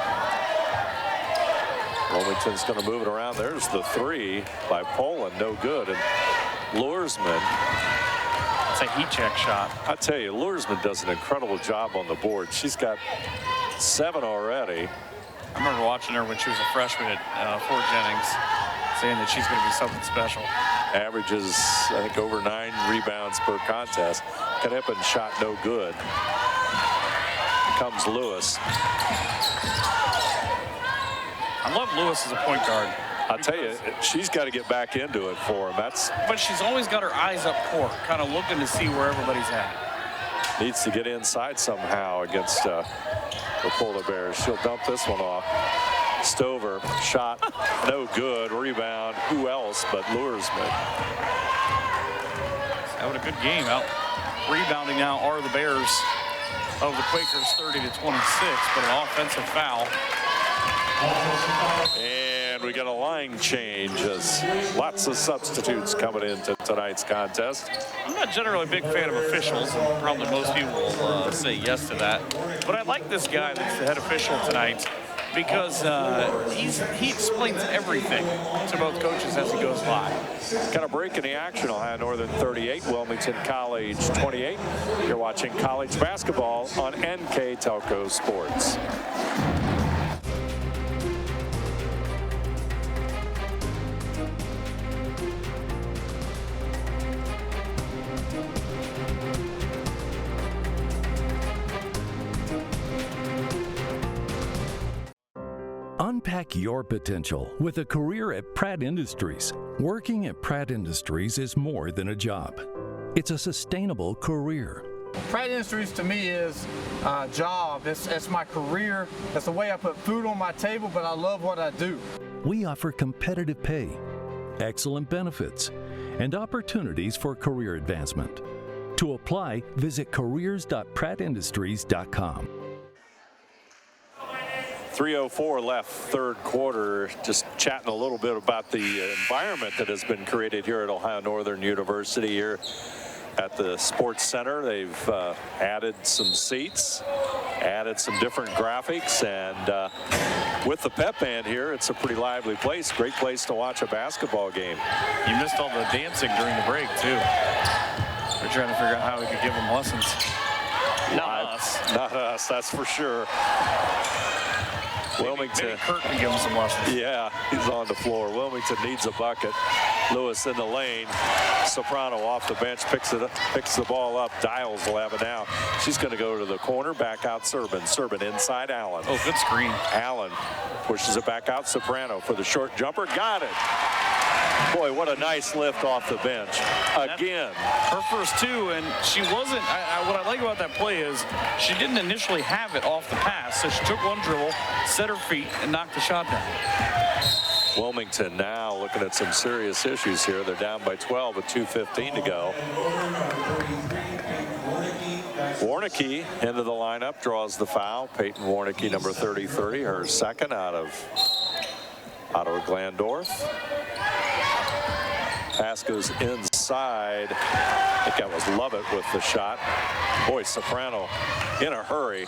Wilmington's going to move it around. There's the three by Poland, no good. And Lursman. It's a heat check shot. I tell you, Lursman does an incredible job on the board. She's got 7 already. I remember watching her when she was a freshman at Fort Jennings, saying that she's going to be something special. Averages, I think, over 9 rebounds per contest. Knippen shot no good. Comes Lewis. I love Lewis as a point guard. I'll tell you, she's got to get back into it for him. But she's always got her eyes up court, kind of looking to see where everybody's at. Needs to get inside somehow against the Polar Bears. She'll dump this one off. Stover, shot, no good. Rebound, who else but Lursman? Having a good game out. Rebounding now are the Bears of the Quakers, 30-26, but an offensive foul. And we got a line change as lots of substitutes coming into tonight's contest. I'm not generally a big fan of officials, and probably most people will say yes to that. But I like this guy that's the head official tonight because he explains everything to both coaches as he goes by. Got a break in the action. Ohio Northern 38, Wilmington College 28. You're watching college basketball on NKTelco Sports. Unpack your potential with a career at Pratt Industries. Working at Pratt Industries is more than a job. It's a sustainable career. Pratt Industries to me is a job. It's my career. It's the way I put food on my table, but I love what I do. We offer competitive pay, excellent benefits, and opportunities for career advancement. To apply, visit careers.prattindustries.com. 3:04 left, third quarter. Just chatting a little bit about the environment that has been created here at Ohio Northern University here at the Sports Center. They've added some seats, added some different graphics, and with the pep band here, it's a pretty lively place. Great place to watch a basketball game. You missed all the dancing during the break, too. We're trying to figure out how we could give them lessons. Not us. Not us, that's for sure. Wilmington. Maybe Kurt can give him some lessons. Yeah, he's on the floor. Wilmington needs a bucket. Lewis in the lane. Soprano off the bench, picks the ball up. Dials will have it now. She's going to go to the corner, back out Serban. Serban inside Allen. Oh, good screen. Allen pushes it back out. Soprano for the short jumper. Got it. Boy, what a nice lift off the bench. Again. Her first two, and she wasn't, what I like about that play is she didn't initially have it off the pass, so she took one dribble, set her feet, and knocked the shot down. Wilmington now looking at some serious issues here. They're down by 12 with 2:15 to go. Warnicki into the lineup, draws the foul. Peyton Warnicki, number 30, her second out of Glandorf. Pass goes inside. I think that was Lovett with the shot. Boy, Soprano in a hurry.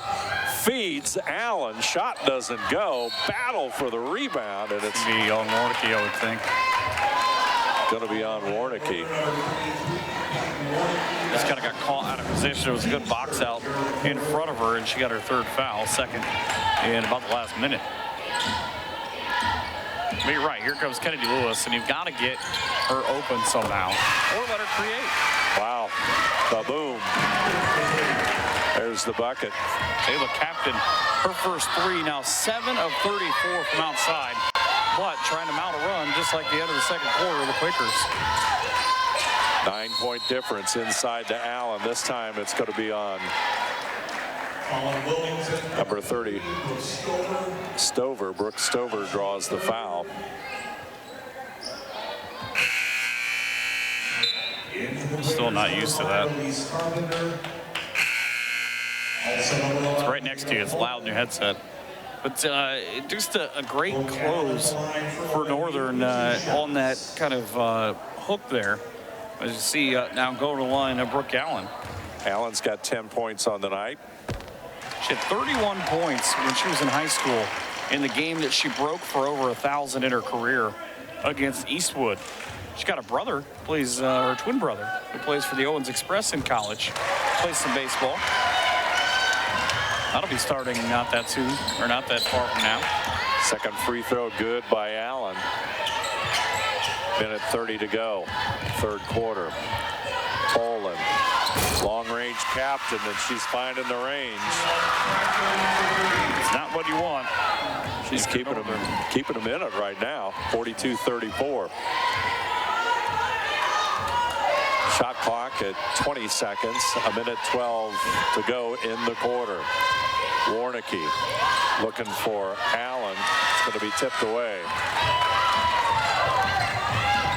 Feeds Allen. Shot doesn't go. Battle for the rebound. And it's be on Warnicki, I would think. Going to be on Warnicki. Just kind of got caught out of position. It was a good box out in front of her, and she got her third foul, second in about the last minute. But you're right, here comes Kennedy Lewis, and you've got to get her open somehow, or let her create. Wow, ba-boom. There's the bucket. Taylor Captain, her first three, now 7 of 34 from outside, but trying to mount a run just like the end of the second quarter of the Quakers. 9-point difference inside to Allen. This time it's going to be on number 30, Stover. Brooke Stover draws the foul. Still not used to that. It's right next to you. It's loud in your headset. But just a great close for Northern on that kind of hook there. As you see now go to the line of Brooke Allen. Allen's got 10 points on the night. She had 31 points when she was in high school in the game that she broke for over 1,000 in her career against Eastwood. She's got a brother, plays her twin brother, who plays for the Owens Express in college, plays some baseball. That'll be starting not that soon, or not that far from now. Second free throw good by Allen. Minute 30 to go, third quarter. Poland, long-range captain, and she's finding the range. It's not what you want. She's keeping them in it right now. 42-34. Shot clock at 20 seconds. A minute 12 to go in the quarter. Warnicki looking for Allen. It's going to be tipped away.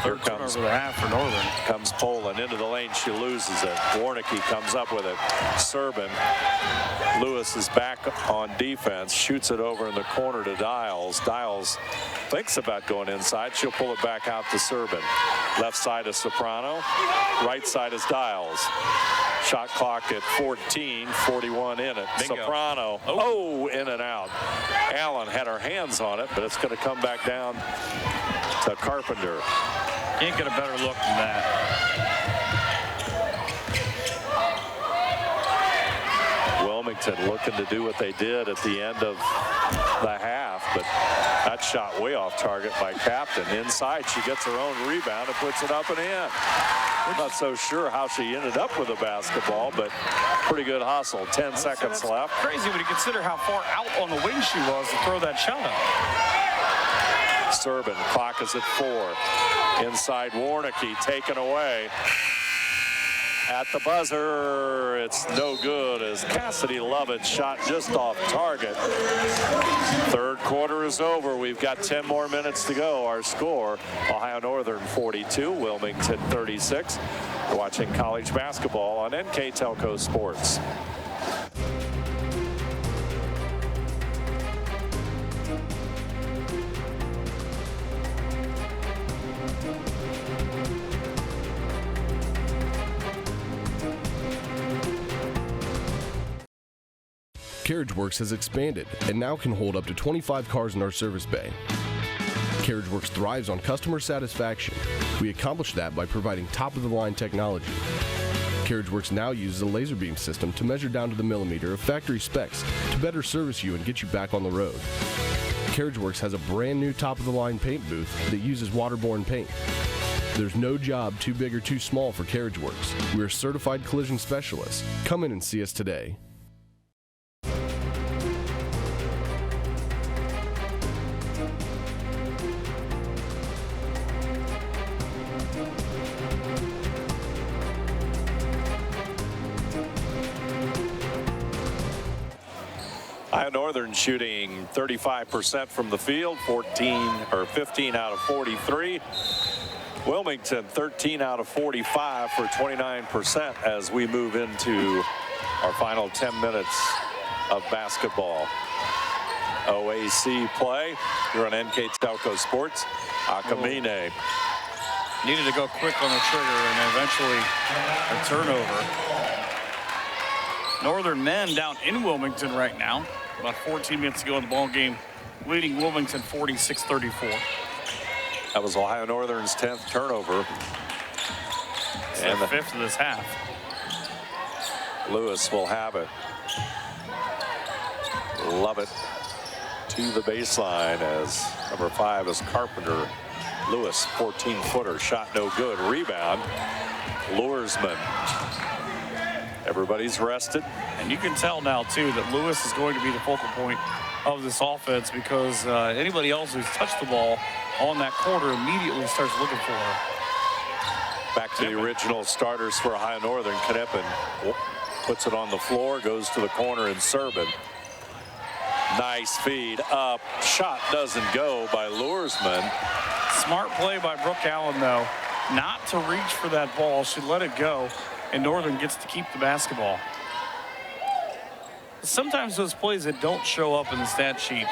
Here comes over the half for Northern. Comes Poland into the lane. She loses it. Warnicki comes up with it. Serban. Lewis is back on defense. Shoots it over in the corner to Dials. Dials thinks about going inside. She'll pull it back out to Serban. Left side is Soprano. Right side is Dials. Shot clock at 14. 41 in it. Bingo. Soprano. Oh, in and out. Allen had her hands on it, but it's going to come back down to Carpenter. Can't get a better look than that. Wilmington looking to do what they did at the end of the half, but that shot way off target by Captain. Inside, she gets her own rebound and puts it up and in. We're not so sure how she ended up with the basketball, but pretty good hustle. 10 seconds left. Crazy when you consider how far out on the wing she was to throw that shot up. Serban. Clock is at 4. Inside Warnicki, taken away. At the buzzer, it's no good as Cassidy Lovett shot just off target. Third quarter is over. We've got 10 more minutes to go. Our score, Ohio Northern 42, Wilmington 36. You're watching college basketball on NKTelco Sports. CarriageWorks has expanded and now can hold up to 25 cars in our service bay. CarriageWorks thrives on customer satisfaction. We accomplish that by providing top-of-the-line technology. CarriageWorks now uses a laser beam system to measure down to the millimeter of factory specs to better service you and get you back on the road. CarriageWorks has a brand new top-of-the-line paint booth that uses waterborne paint. There's no job too big or too small for CarriageWorks. We're certified collision specialists. Come in and see us today. Ohio Northern shooting 35% from the field, 15 out of 43. Wilmington 13 out of 45 for 29% as we move into our final 10 minutes of basketball. OAC play here on NKTelco Sports. Akamine needed to go quick on the trigger and eventually a turnover. Northern men down in Wilmington right now. About 14 minutes to go in the ball game, leading Wilmington 46-34. That was Ohio Northern's 10th turnover. It's and the 5th of this half. Lewis will have it. Love it to the baseline as number 5 is Carpenter. Lewis, 14-footer, shot no good. Rebound, Luersman. Everybody's rested. And you can tell now, too, that Lewis is going to be the focal point of this offense because anybody else who's touched the ball on that quarter immediately starts looking for her. Back to the original starters for Ohio Northern. Kneppen puts it on the floor, goes to the corner, and Serban. Nice feed up. Shot doesn't go by Luersman. Smart play by Brooke Allen, though, not to reach for that ball. She let it go, and Northern gets to keep the basketball. Sometimes those plays that don't show up in the stat sheet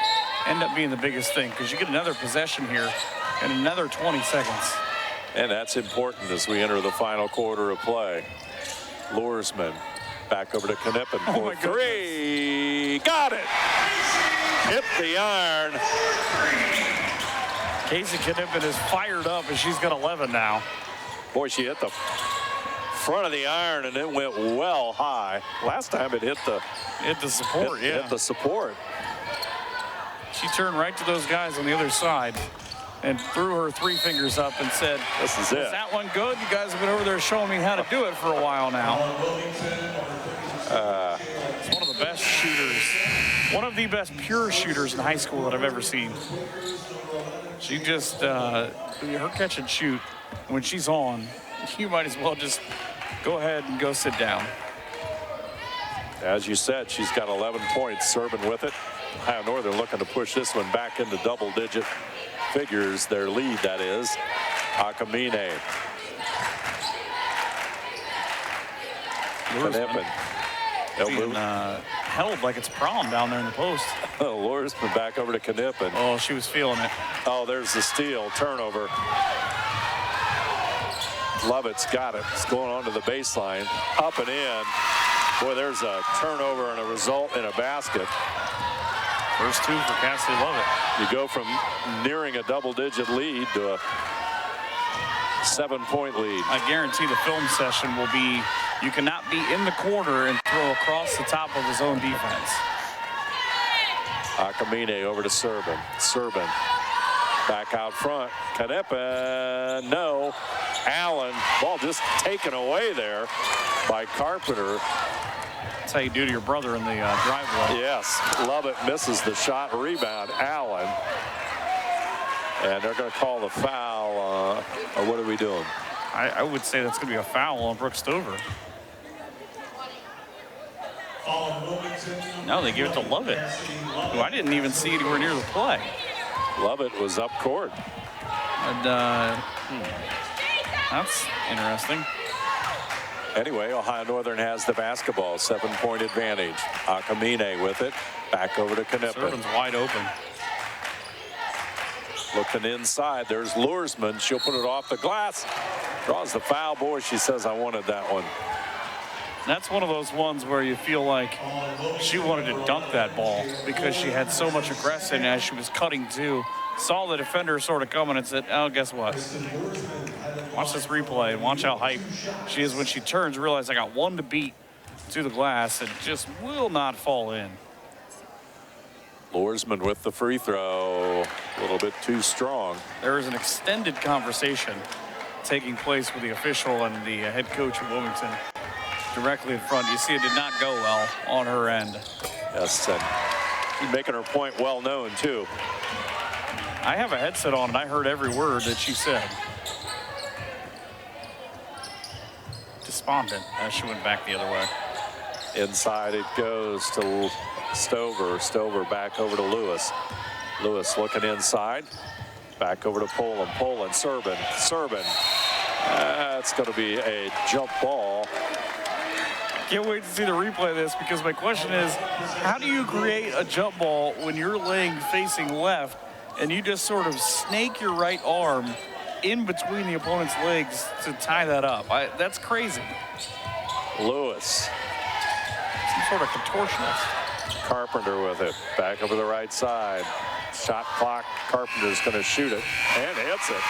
end up being the biggest thing because you get another possession here and another 20 seconds. And that's important as we enter the final quarter of play. Luersman back over to Kneppen for 3. Got it! Hit the iron. Casey Kneppen is fired up and she's got 11 now. Boy, she hit the front of the iron and it went well high. Last time it hit the support. Hit the support. She turned right to those guys on the other side and threw her 3 fingers up and said, "This is it. Is that one good? You guys have been over there showing me how to do it for a while now." It's one of the best shooters, one of the best pure shooters in high school that I've ever seen. She just her catch and shoot. When she's on, you might as well just go ahead and go sit down. As you said, she's got 11 points. Serban with it. Ohio Northern looking to push this one back into double-digit figures. Their lead, that is. Akamine. Luersman being held like it's prom down there in the post. Luersman back over to Kneppen. Oh, she was feeling it. Oh, there's the steal. Turnover. Lovett's got it. It's going on to the baseline. Up and in. Boy, there's a turnover and a result in a basket. First 2 for Cassidy Lovett. You go from nearing a double-digit lead to a 7-point lead. I guarantee the film session will be, you cannot be in the corner and throw across the top of his own defense. Akamine over to Serban. Serban back out front. Kneppen, no. Allen, ball just taken away there by Carpenter. That's how you do to your brother in the driveway. Yes, Lovett misses the shot. Rebound, Allen. And they're going to call the foul, or what are we doing? I would say that's going to be a foul on Brooke Stover. No, they give it to Lovett, who I didn't even see anywhere near the play. Lovett was up court. And that's interesting. Anyway, Ohio Northern has the basketball, 7-point advantage. Akamine with it, back over to Knippen. Servin's wide open. Looking inside, there's Luersman. She'll put it off the glass. Draws the foul. Boy, she says, I wanted that one. That's one of those ones where you feel like she wanted to dunk that ball because she had so much aggression as she was cutting too. Saw the defender sort of coming and said, oh, guess what? Watch this replay and watch how hype she is when she turns, realize I got one to beat to the glass and just will not fall in. Luersman with the free throw, a little bit too strong. There is an extended conversation taking place with the official and the head coach of Wilmington directly in front. You see it did not go well on her end. Yes, and making her point well known too. I have a headset on and I heard every word that she said. Despondent as she went back the other way. Inside it goes to Stover. Stover back over to Lewis. Lewis looking inside. Back over to Poland. Poland, Serban. Serban. That's going to be a jump ball. Can't wait to see the replay of this because my question is, how do you create a jump ball when you're laying facing left and you just sort of snake your right arm in between the opponent's legs to tie that up? That's crazy. Lewis. Some sort of contortionist. Carpenter with it. Back over the right side. Shot clock. Carpenter's going to shoot it and hits it.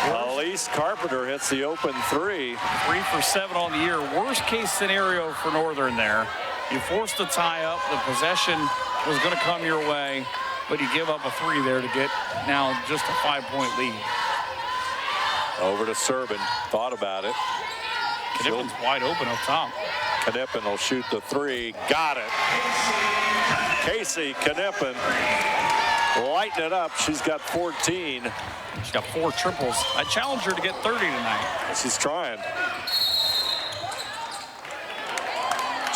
Elise Carpenter hits the open three. 3 for 7 on the year. Worst case scenario for Northern there. You forced the tie up. The possession was going to come your way, but you give up a 3 there to get now just a 5-point lead. Over to Serban. Thought about it. Knippen's wide open up top. Knippen will shoot the 3. Got it. Casey Knippen lighting it up. She's got 14. She's got 4 triples. I challenge her to get 30 tonight. She's trying.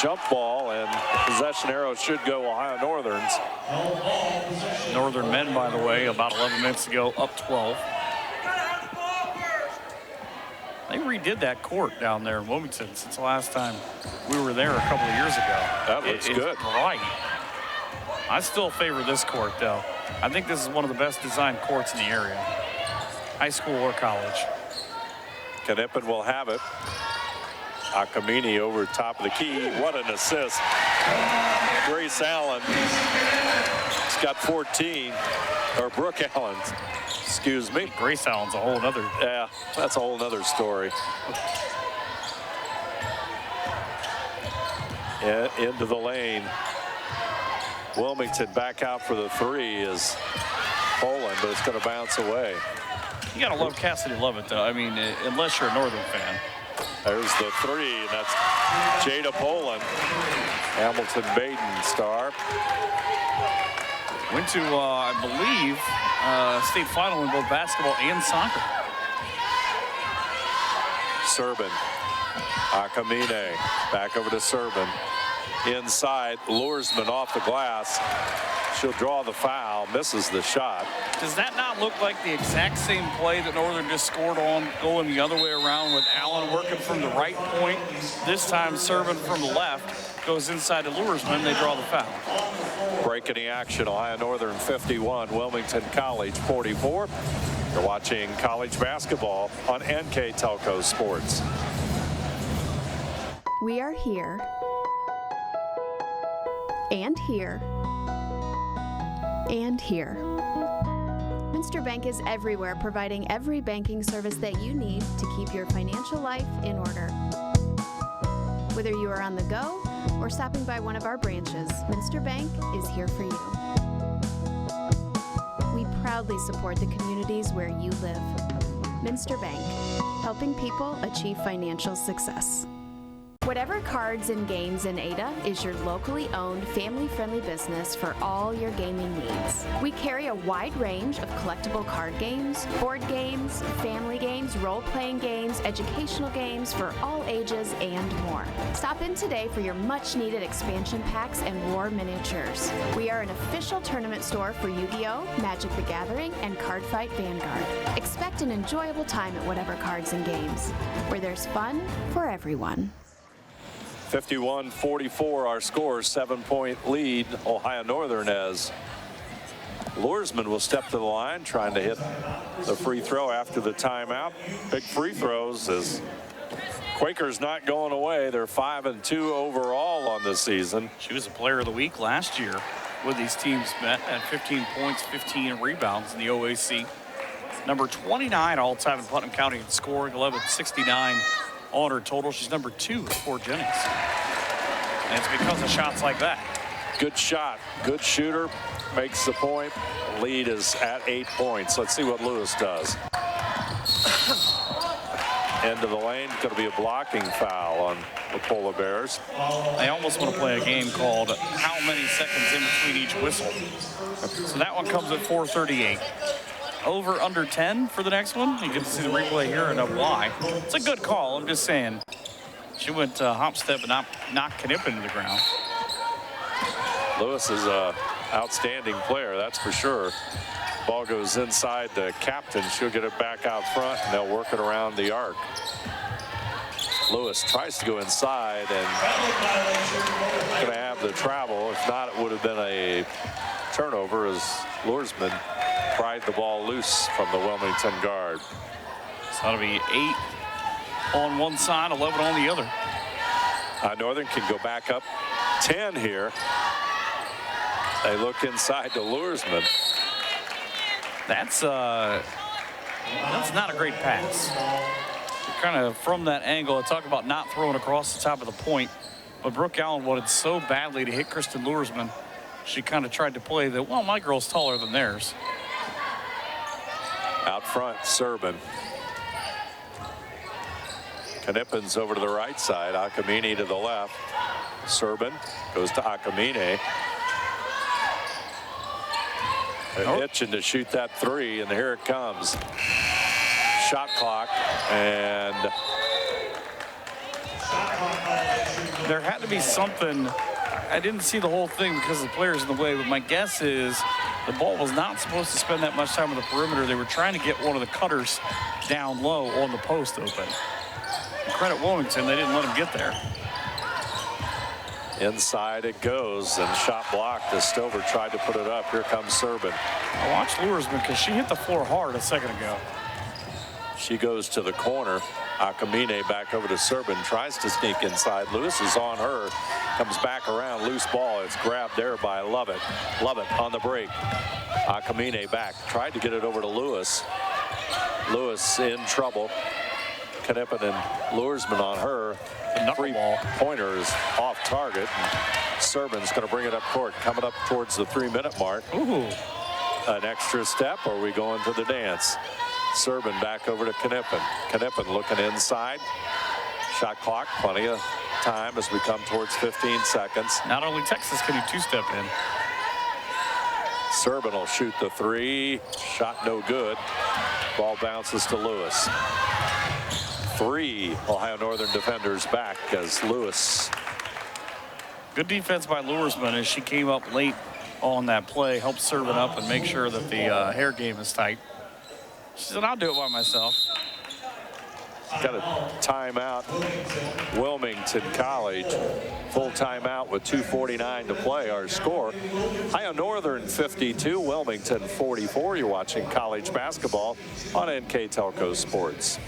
Jump ball and possession arrow should go Ohio Northern's. Northern men, by the way, about 11 minutes ago, up 12. They redid that court down there in Wilmington since the last time we were there a couple of years ago. That looks good. It's bright. I still favor this court, though. I think this is one of the best designed courts in the area, high school or college. Knippen will have it. Akamine over top of the key. What an assist. Grace Allen. She's got 14. Or Brooke Allen. Excuse me. Grace Allen's a whole nother. Yeah, that's a whole nother story. Into the lane. Wilmington back out for the 3 is Poland, but it's going to bounce away. You got to love Cassidy Lovett, though. I mean, unless you're a Northern fan. There's the 3, and that's Jada Poland, Hamilton-Baden star. Went to, I believe, state final in both basketball and soccer. Serban. Akamine. Back over to Serban. Inside, Luersman off the glass. She'll draw the foul, misses the shot. Does that not look like the exact same play that Northern just scored on, going the other way around with Allen working from the right point? This time Serban from the left, goes inside to Luersman, they draw the foul. Breaking the action, Ohio Northern 51, Wilmington College 44. You're watching college basketball on NKTelco Sports. We are here. And here. And here. Minster Bank is everywhere, providing every banking service that you need to keep your financial life in order. Whether you are on the go or stopping by one of our branches, Minster Bank is here for you. We proudly support the communities where you live. Minster Bank, helping people achieve financial success. Whatever Cards and Games in Ada is your locally owned, family-friendly business for all your gaming needs. We carry a wide range of collectible card games, board games, family games, role-playing games, educational games for all ages, and more. Stop in today for your much-needed expansion packs and war miniatures. We are an official tournament store for Yu-Gi-Oh!, Magic the Gathering, and Cardfight Vanguard. Expect an enjoyable time at Whatever Cards and Games, where there's fun for everyone. 51-44 our score, 7-point lead. Ohio Northern as Luersman will step to the line trying to hit the free throw after the timeout. Big free throws as Quakers not going away. They're 5-2 overall on the season. She was a player of the week last year with these teams met at 15 points, 15 rebounds in the OAC. Number 29 all-time in Putnam County in scoring, 1169 on her total. She's number 2 at Fort Jennings. And it's because of shots like that. Good shot, good shooter, makes the point. Lead is at 8 points. Let's see what Lewis does. End of the lane, going to be a blocking foul on the Polar Bears. They almost want to play a game called how many seconds in between each whistle. So that one comes at 4:38. Over under 10 for the next one. You get to see the replay here and know why. It's a good call, I'm just saying. She went hop step and knocked Knippen into the ground. Lewis is a outstanding player, that's for sure. Ball goes inside the captain. She'll get it back out front, and they'll work it around the arc. Lewis tries to go inside and going to have the travel. If not, it would have been a turnover as Luersman pried the ball loose from the Wilmington guard. So that'll be 8 on one side, 11 on the other. Northern can go back up 10 here. They look inside to Luersman. That's not a great pass. Kind of from that angle, I talk about not throwing across the top of the point, but Brooke Allen wanted so badly to hit Kristen Luersman. She kind of tried to play that, well, my girl's taller than theirs. Out front, Serban. Knippen's over to the right side. Akamine to the left. Serban goes to Akamine. Itching to shoot that three, and here it comes. Shot clock, and there had to be something. I didn't see the whole thing because the players in the way, but my guess is the ball was not supposed to spend that much time on the perimeter. They were trying to get one of the cutters down low on the post open. Credit Wilmington, they didn't let him get there. Inside it goes, and shot blocked as Stover tried to put it up. Here comes Serban. I watched Luersman because she hit the floor hard a second ago. She goes to the corner. Akamine back over to Serban, tries to sneak inside. Lewis is on her, comes back around, loose ball. It's grabbed there by Lovett. Lovett on the break. Akamine back, tried to get it over to Lewis. Lewis in trouble. Knippen and Luersman on her. The three-pointer is off target. Serban's going to bring it up court, coming up towards the 3-minute mark. Ooh. An extra step, or are we going to the dance? Serban back over to Knippen. Knippen looking inside. Shot clock, plenty of time as we come towards 15 seconds. Not only Texas can you two-step in. Serban will shoot the three. Shot no good. Ball bounces to Lewis. 3 Ohio Northern defenders back as Lewis. Good defense by Luersman as she came up late on that play, helped serve it up and make sure that the hair game is tight. She said, I'll do it by myself. Got a timeout. Wilmington College. Full timeout with 2:49 to play. Our score, Ohio Northern 52, Wilmington 44. You're watching college basketball on NKTelco Sports.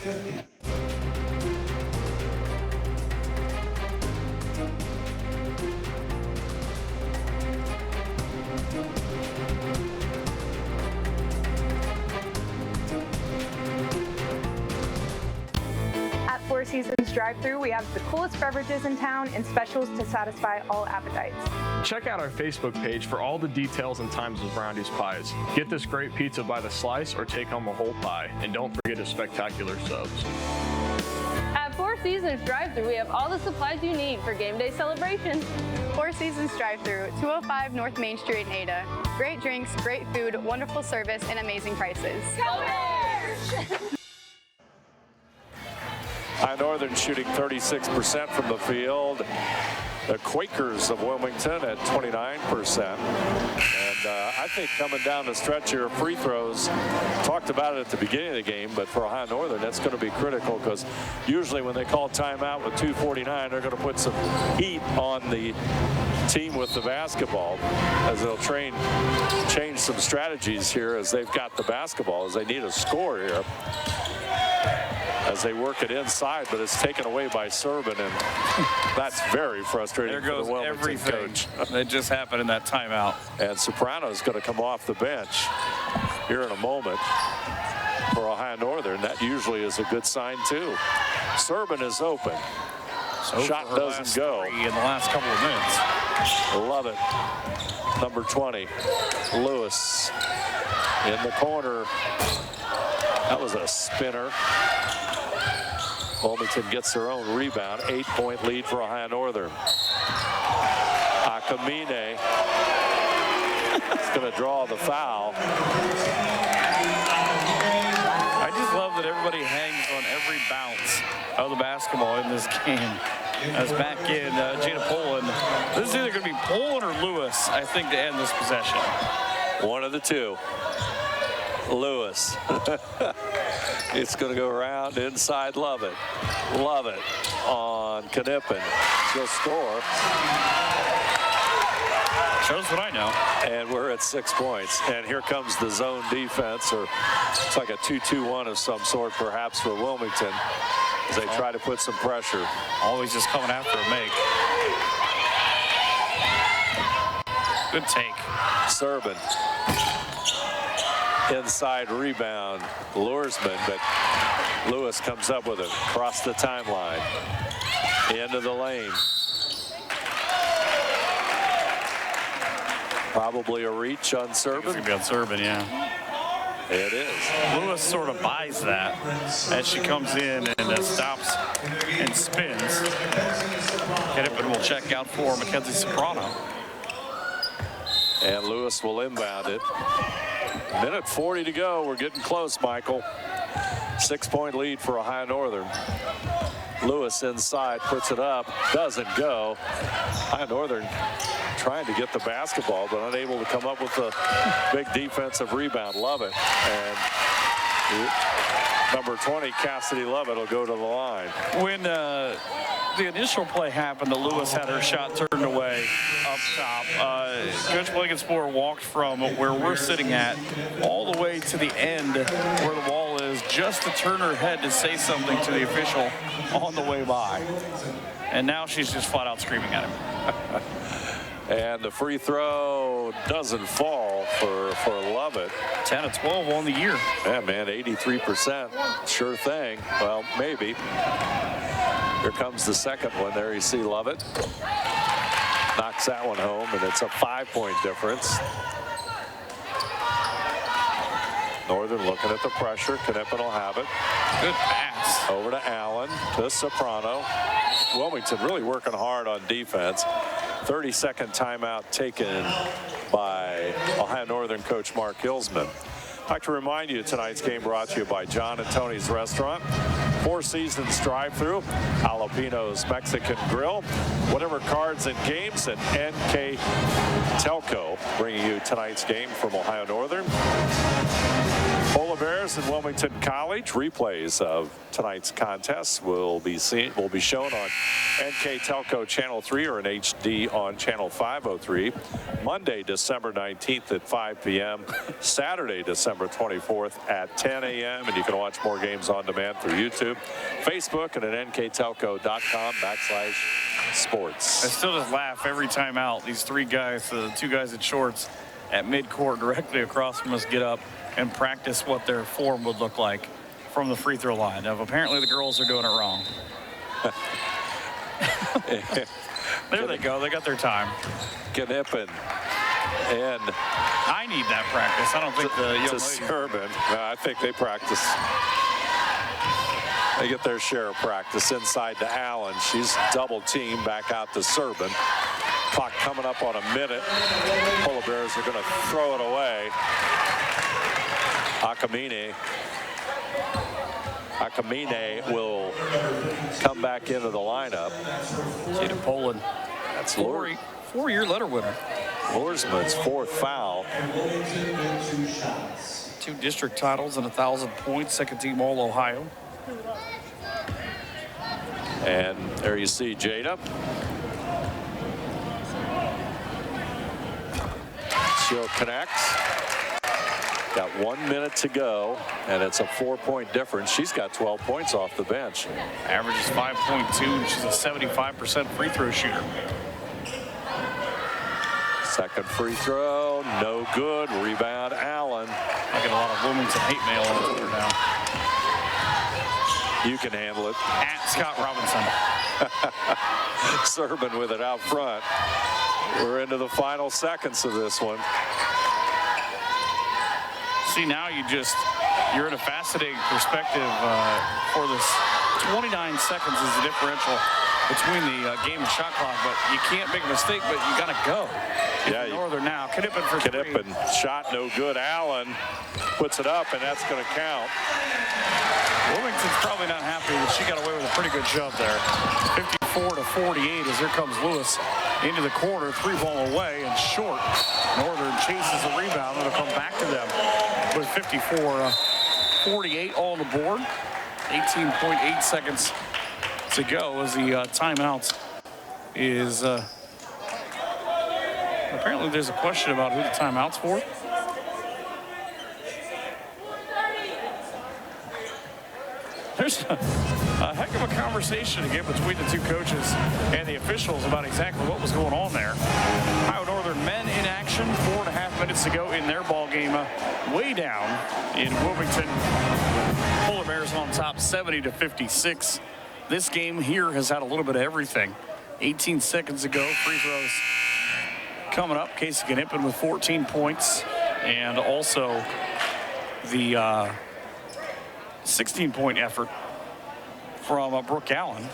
Four Seasons drive-thru, we have the coolest beverages in town and specials to satisfy all appetites. Check out our Facebook page for all the details and times of Brownie's Pies. Get this great pizza by the slice or take home a whole pie. And don't forget a spectacular subs. At Four Seasons drive-thru, we have all the supplies you need for game day celebrations. Four Seasons drive-thru, 205 North Main Street in Ada. Great drinks, great food, wonderful service, and amazing prices. High Northern shooting 36% from the field. The Quakers of Wilmington at 29%. And I think coming down the stretch here, free throws, talked about it at the beginning of the game, but for Ohio Northern, that's going to be critical because usually when they call timeout with 2:49, they're going to put some heat on the team with the basketball as they'll change some strategies here as they've got the basketball, as they need a score here as they work it inside, but it's taken away by Servin, and that's very frustrating. There goes for the Wilmington everything coach. that just happened in that timeout. And Soprano's going to come off the bench here in a moment for Ohio Northern. That usually is a good sign too. Servin is open. So shot doesn't go in the last couple of minutes. Love it. Number 20, Lewis in the corner. That was a spinner. Wilmington gets their own rebound. 8-point lead for Ohio Northern. Akamine is going to draw the foul. I just love that everybody hangs on every bounce of the basketball in this game. As back in Jada Poland. This is either going to be Poland or Lewis, I think, to end this possession. One of the two. Lewis. It's going to go around inside. Love it on Knippen. She'll score. Shows what I know. And we're at 6 points. And here comes the zone defense, or it's like a 2-2-1 of some sort, perhaps, for Wilmington, as they try to put some pressure. Always just coming after a make. Good take. Servin. Inside rebound. Luresman, but Lewis comes up with it. Across the timeline. Into the lane. Probably a reach on Servin. It's going to be on Servin, yeah. It is. Lewis sort of buys that as she comes in and stops and spins. Knippen will check out for Mackenzie Soprano. And Lewis will inbound it. Minute 40 to go. We're getting close, Michael. 6-point lead for Ohio Northern. Lewis inside, puts it up, doesn't go. Ohio Northern trying to get the basketball, but unable to come up with a big defensive rebound. Love it. And number 20, Cassidy Lovett, will go to the line. When the initial play happened, Lewis had her shot turned away up top. Coach Blankenspore walked from where we're sitting at all the way to the end where the wall is, just to turn her head to say something to the official on the way by. And now she's just flat out screaming at him. And the free throw doesn't fall for Lovett. 10 of 12 on the year. Yeah, man, 83%. Sure thing. Well, maybe. Here comes the second one. There you see Lovett. Knocks that one home, and it's a 5-point difference. Northern looking at the pressure. Knippen will have it. Good pass. Over to Allen, to Soprano. Wilmington really working hard on defense. 30-second timeout taken by Ohio Northern coach Mark Hillsman. I'd like to remind you tonight's game brought to you by John and Tony's Restaurant, Four Seasons Drive-Thru, Jalapeno's Mexican Grill, whatever cards and games, and NKTelco bringing you tonight's game from Ohio Northern. Polar Bears and Wilmington College. Replays of tonight's contest will be shown on NKTelco Channel 3 or in HD on Channel 503. Monday, December 19th at 5 p.m. Saturday, December 24th at 10 a.m. And you can watch more games on demand through YouTube, Facebook, and at nktelco.com/sports. I still just laugh every time out. These three guys, the two guys in shorts at midcourt directly across from us, get up and practice what their form would look like from the free throw line. Now, apparently the girls are doing it wrong. There they go. They got their time. Knippen. And I need that practice. I don't think the young to Servin. No, I think they practice. They get their share of practice inside to Allen. She's double teamed back out to Serban. Clock coming up on a minute. Polar Bears are going to throw it away. Akamine will come back into the lineup. Jada Poland. That's four-year letter winner. Lorsman's fourth foul. 2 district titles and 1,000 points. Second team All-Ohio. And there you see Jada. She'll connect. Got 1 minute to go, and it's a 4-point difference. She's got 12 points off the bench. Averages 5.2, and she's a 75% free throw shooter. Second free throw, no good. Rebound, Allen. I get a lot of Wilmington hate mail on Twitter now. You can handle it. At Scott Robinson. Serban with it out front. We're into the final seconds of this one. See, now you're in a fascinating perspective for this. 29 seconds is the differential between the game and shot clock, but you can't make a mistake, but you got to go. Yeah, Northern now. Knippen for Knippen shot no good. Allen puts it up, and that's going to count. Wilmington's probably not happy that she got away with a pretty good shove there. 54-48 as here comes Lewis into the corner. 3-ball away and short. Northern chases the rebound. It'll come back to them with 54-48 all on the board. 18.8 seconds to go as the timeout is apparently there's a question about who the timeout's for. There's a heck of a conversation again between the two coaches and the officials about exactly what was going on there. Ohio Northern men in action, 4.5 minutes to go in their ball game, way down in Wilmington. Polar Bears on top, 70-56. This game here has had a little bit of everything. 18 seconds ago, free throws coming up. Casey Knippen with 14 points, and also the 16-point effort from Brooke Allen.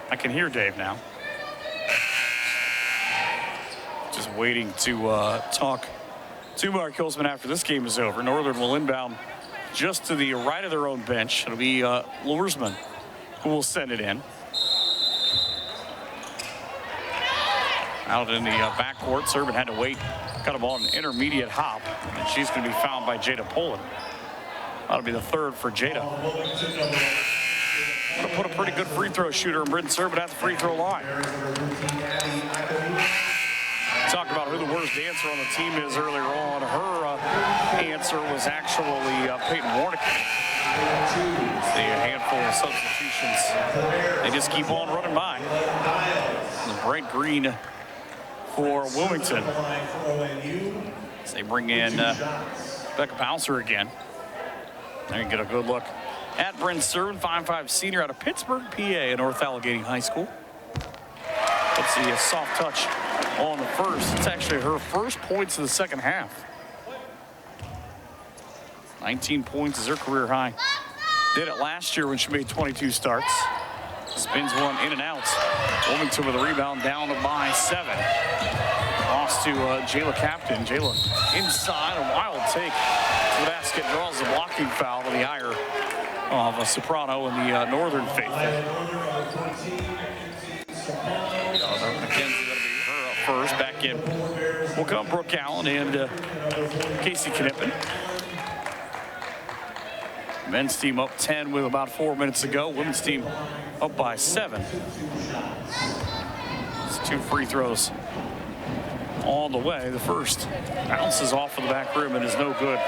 I can hear Dave now. Just waiting to talk to Mark Hilsman after this game is over. Northern will inbound just to the right of their own bench. It'll be Loersman who will send it in. Out in the backcourt, Serban had to wait. Got a ball in an intermediate hop, and she's going to be fouled by Jada Poland. That'll be the third for Jada. Put a pretty good free throw shooter in Britton Serban at the free throw line. Talked about who the worst dancer on the team is earlier on. Her answer was actually Peyton Warnicki. The handful of substitutions, they just keep on running by. And Brent Green for Wilmington. As they bring in Becca Bouncer again. There you get a good look at Brent Serban, 5'5" senior out of Pittsburgh, PA, at North Allegheny High School. Let's see a soft touch on the first. It's actually her first points of the second half. 19 points is her career high. Did it last year when she made 22 starts. Spins one in and out. Wilmington with a rebound down by 7. Lost to Jayla Captain. Jayla inside, a wild take to the basket, draws the blocking foul to the ire of a Soprano in the Northern faithful. McKenzie, that'll be her up first. Back in will come Brooke Allen and Casey Knippen. Men's team up 10 with about 4 minutes to go. Women's team up by 7. It's 2 free throws on the way. The first bounces off of the back rim and is no good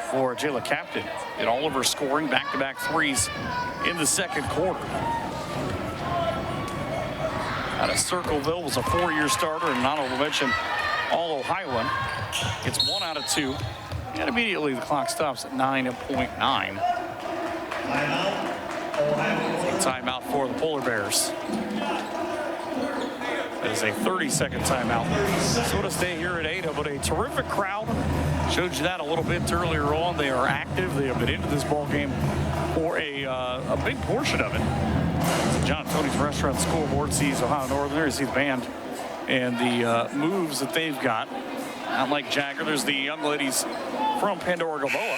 for Jayla Captain. And all of her scoring back-to-back threes in the second quarter. Out of Circleville, was a 4-year starter, and not to mention All-Ohioan. It's 1 out of 2. And immediately the clock stops at 9.9. Timeout for the Polar Bears. That is a 30-second timeout. So to stay here at Ada, but a terrific crowd. Showed you that a little bit earlier on. They are active. They have been into this ball game for a big portion of it. John Tony's Restaurant scoreboard sees Ohio Northern. There you see the band and the moves that they've got. Out Lake Jagger, there's the young ladies from Pandora Gilboa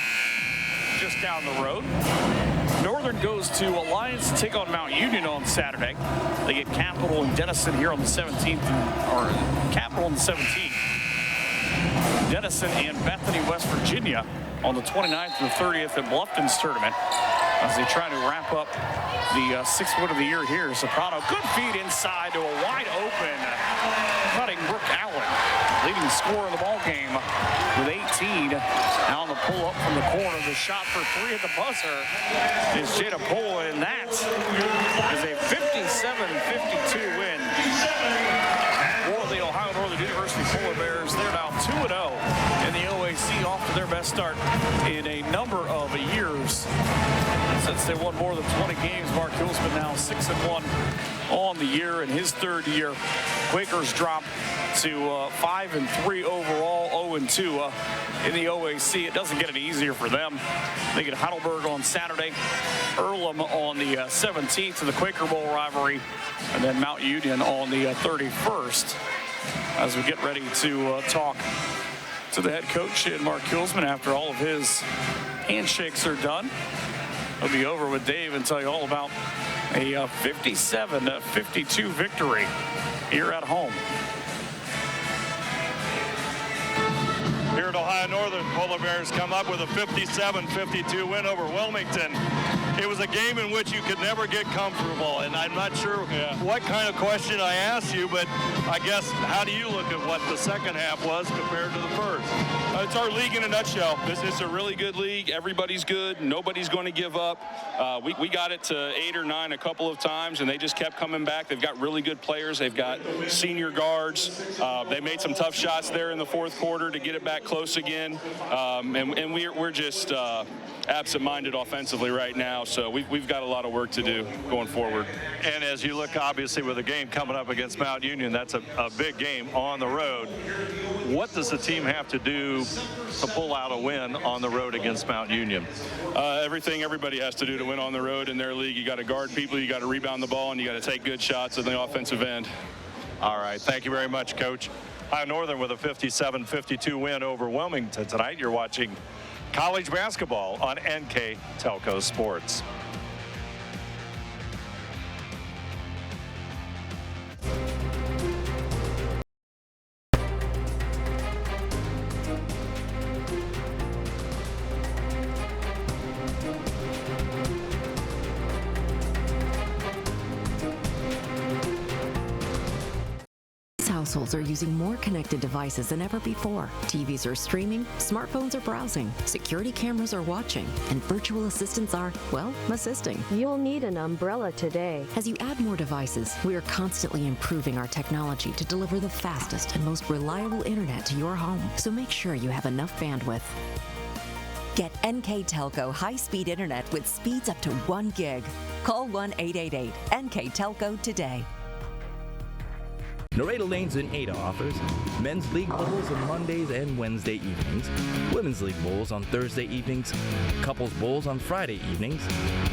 just down the road. Northern goes to Alliance to take on Mount Union on Saturday. They get Capital and Denison here on the 17th, or Capital on the 17th. Denison and Bethany, West Virginia on the 29th and the 30th at Bluffton's tournament as they try to wrap up the sixth win of the year here. Soprano, good feed inside to a wide open cutting Brooke Allen, leading scorer in the ball game with 18. Now on the pull up from the corner, the shot for three at the buzzer is Jada Pola, and that is a 57-52 win for the Ohio Northern University Polar Bears. They're now 2-0 in the OAC, off to their best start in a number of years. Since they won more than 20 games, Mark Hillsman now 6-1 on the year in his third year. Quakers drop to 5-3 overall, 0-2 in the OAC. It doesn't get any easier for them. They get Heidelberg on Saturday, Earlham on the 17th in the Quaker Bowl rivalry, and then Mount Union on the 31st. As we get ready to talk to the head coach and Mark Hillsman after all of his handshakes are done. He'll be over with Dave and tell you all about a 57-52 victory here at home. Here at Ohio Northern, Polar Bears come up with a 57-52 win over Wilmington. It was a game in which you could never get comfortable, and I'm not sure what kind of question I asked you, but I guess how do you look at what the second half was compared to the first? It's our league in a nutshell. This is a really good league. Everybody's good. Nobody's going to give up. We got it to 8 or 9 a couple of times, and they just kept coming back. They've got really good players. They've got senior guards. They made some tough shots there in the fourth quarter to get it back close again. And we're just absent-minded offensively right now, so we've got a lot of work to do going forward. And as you look, obviously, with the game coming up against Mount Union, that's a big game on the road. What does the team have to do to pull out a win on the road against Mount Union? Everything everybody has to do to win on the road in their league. You got to guard people, you got to rebound the ball, and you got to take good shots at the offensive end. All right, thank you very much, Coach. Ohio Northern with a 57-52 win over Wilmington tonight. You're watching college basketball on NKTelco Sports. Households are using more connected devices than ever before. TVs are streaming, smartphones are browsing, security cameras are watching, and virtual assistants are, well, assisting. You'll need an umbrella today. As you add more devices, we are constantly improving our technology to deliver the fastest and most reliable internet to your home. So make sure you have enough bandwidth. Get NKTelco high-speed internet with speeds up to 1 gig. Call 1-888-NKTelco today. Nareda Lanes in Ada offers men's league bowls on Mondays and Wednesday evenings, women's league bowls on Thursday evenings, couples bowls on Friday evenings,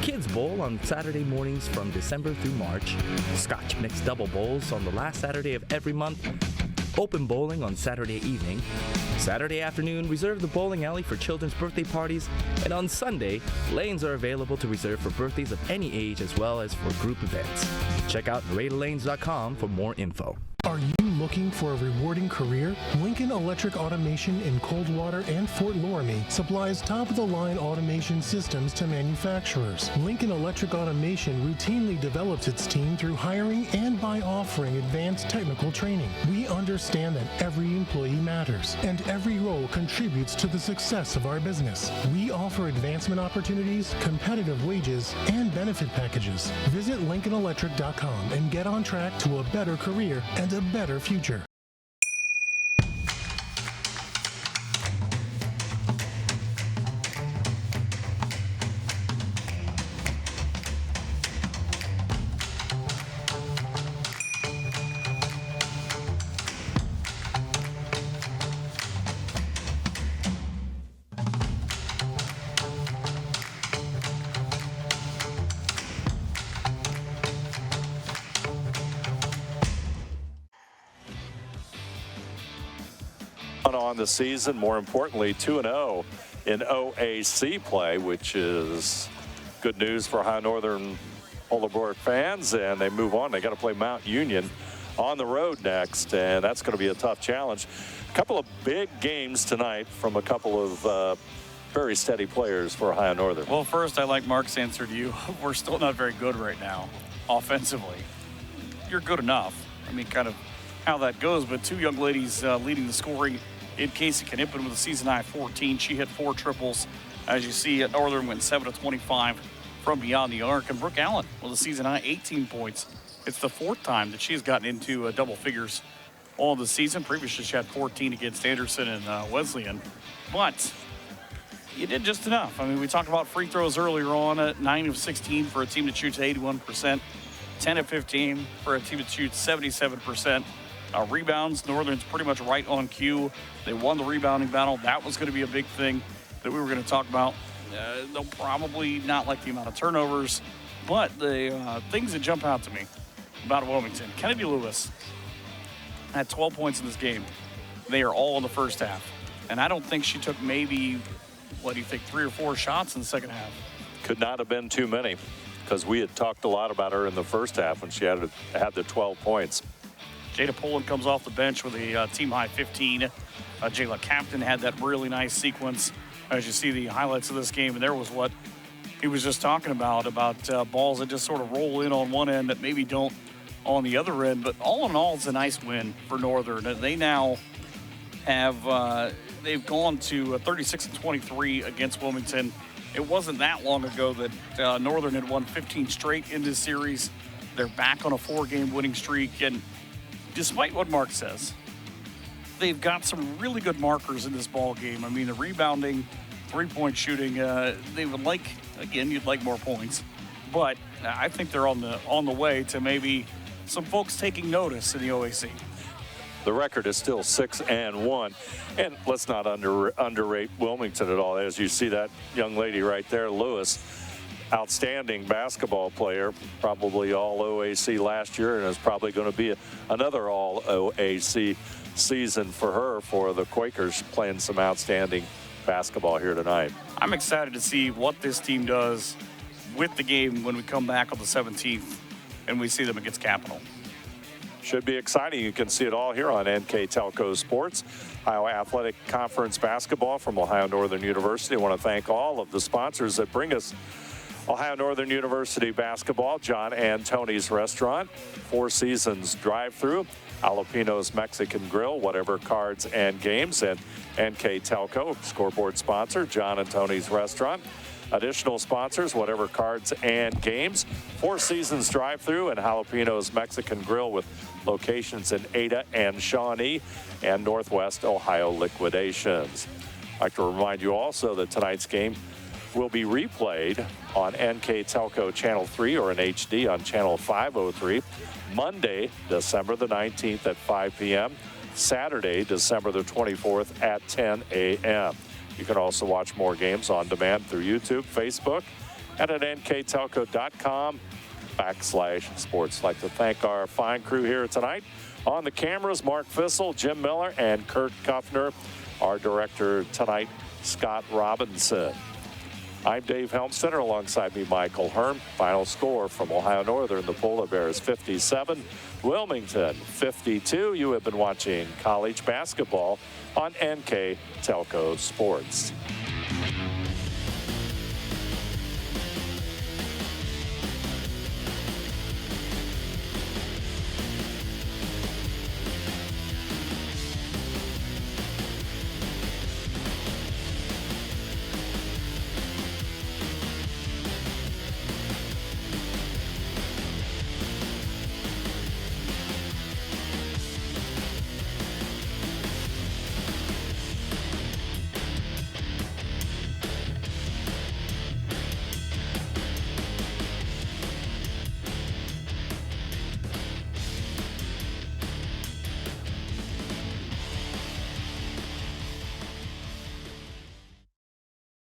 kids bowl on Saturday mornings from December through March, Scotch mixed double bowls on the last Saturday of every month, open bowling on Saturday evening, Saturday afternoon reserve the bowling alley for children's birthday parties, and on Sunday, lanes are available to reserve for birthdays of any age as well as for group events. Check out NaredaLanes.com for more info. Are you looking for a rewarding career? Lincoln Electric Automation in Coldwater and Fort Loramie supplies top-of-the-line automation systems to manufacturers. Lincoln Electric Automation routinely develops its team through hiring and by offering advanced technical training. We understand that every employee matters, and every role contributes to the success of our business. We offer advancement opportunities, competitive wages, and benefit packages. Visit LincolnElectric.com and get on track to a better career and a better future. 2-1 on the season. More importantly, 2-0 in OAC play, which is good news for Ohio Northern Polar Bear fans. And they move on. They got to play Mount Union on the road next, and that's going to be a tough challenge. A couple of big games tonight from a couple of very steady players for Ohio Northern. Well, first, I like Mark's answer to you. We're still not very good right now, offensively. You're good enough. I mean, kind of how that goes, but two young ladies leading the scoring in Casey Knippen with a season high 14. She hit 4 triples. As you see, at Northern went 7 of 25 from beyond the arc. And Brooke Allen with a season high 18 points. It's the 4th time that she's gotten into double figures all the season. Previously, she had 14 against Anderson and Wesleyan. But you did just enough. I mean, we talked about free throws earlier on at 9 of 16 for a team that shoots 81%, 10 of 15 for a team that shoots 77%. Rebounds, Northern's pretty much right on cue. They won the rebounding battle. That was going to be a big thing that we were going to talk about. They'll probably not like the amount of turnovers, but the things that jump out to me about Wilmington. Kennedy Lewis had 12 points in this game. They are all in the first half. And I don't think she took maybe, 3 or 4 shots in the second half. Could not have been too many, because we had talked a lot about her in the first half when she had the 12 points. Jada Poland comes off the bench with a team-high 15. Jayla Captain had that really nice sequence. As you see the highlights of this game, and there was what he was just talking about balls that just sort of roll in on one end that maybe don't on the other end. But all in all, it's a nice win for Northern. They now have they've gone to 36-23 against Wilmington. It wasn't that long ago that Northern had won 15 straight in this series. They're back on a 4-game winning streak, and despite what Mark says, they've got some really good markers in this ball game. I mean, the rebounding, 3-point shooting, they would like, again, you'd like more points, but I think they're on the way to maybe some folks taking notice in the OAC. The record is still 6-1, and let's not underrate Wilmington at all. As you see that young lady right there, Lewis, outstanding basketball player, probably all OAC last year, and is probably going to be another all OAC season for her, for the Quakers, playing some outstanding basketball here tonight. I'm excited to see what this team does with the game when we come back on the 17th and we see them against Capital. Should be exciting. You can see it all here on NKTelco Sports. Ohio Athletic Conference basketball from Ohio Northern University. I want to thank all of the sponsors that bring us Ohio Northern University basketball. John and Tony's Restaurant, Four Seasons Drive-Thru, Jalapeno's Mexican Grill, Whatever Cards and Games, and NKTelco, scoreboard sponsor, John and Tony's Restaurant. Additional sponsors, Whatever Cards and Games, Four Seasons Drive-Thru, and Jalapeno's Mexican Grill, with locations in Ada and Shawnee, and Northwest Ohio Liquidations. I'd like to remind you also that tonight's game will be replayed on NKTelco Channel 3 or in HD on Channel 503, Monday, December the 19th at 5 p.m., Saturday, December the 24th at 10 a.m. You can also watch more games on demand through YouTube, Facebook, and at nktelco.com/sports. I'd like to thank our fine crew here tonight. On the cameras, Mark Fissel, Jim Miller, and Kurt Kuffner. Our director tonight, Scott Robinson. I'm Dave Helmstetter, alongside me, Michael Hearn. Final score from Ohio Northern, the Polar Bears 57, Wilmington 52. You have been watching college basketball on NKTelco Sports.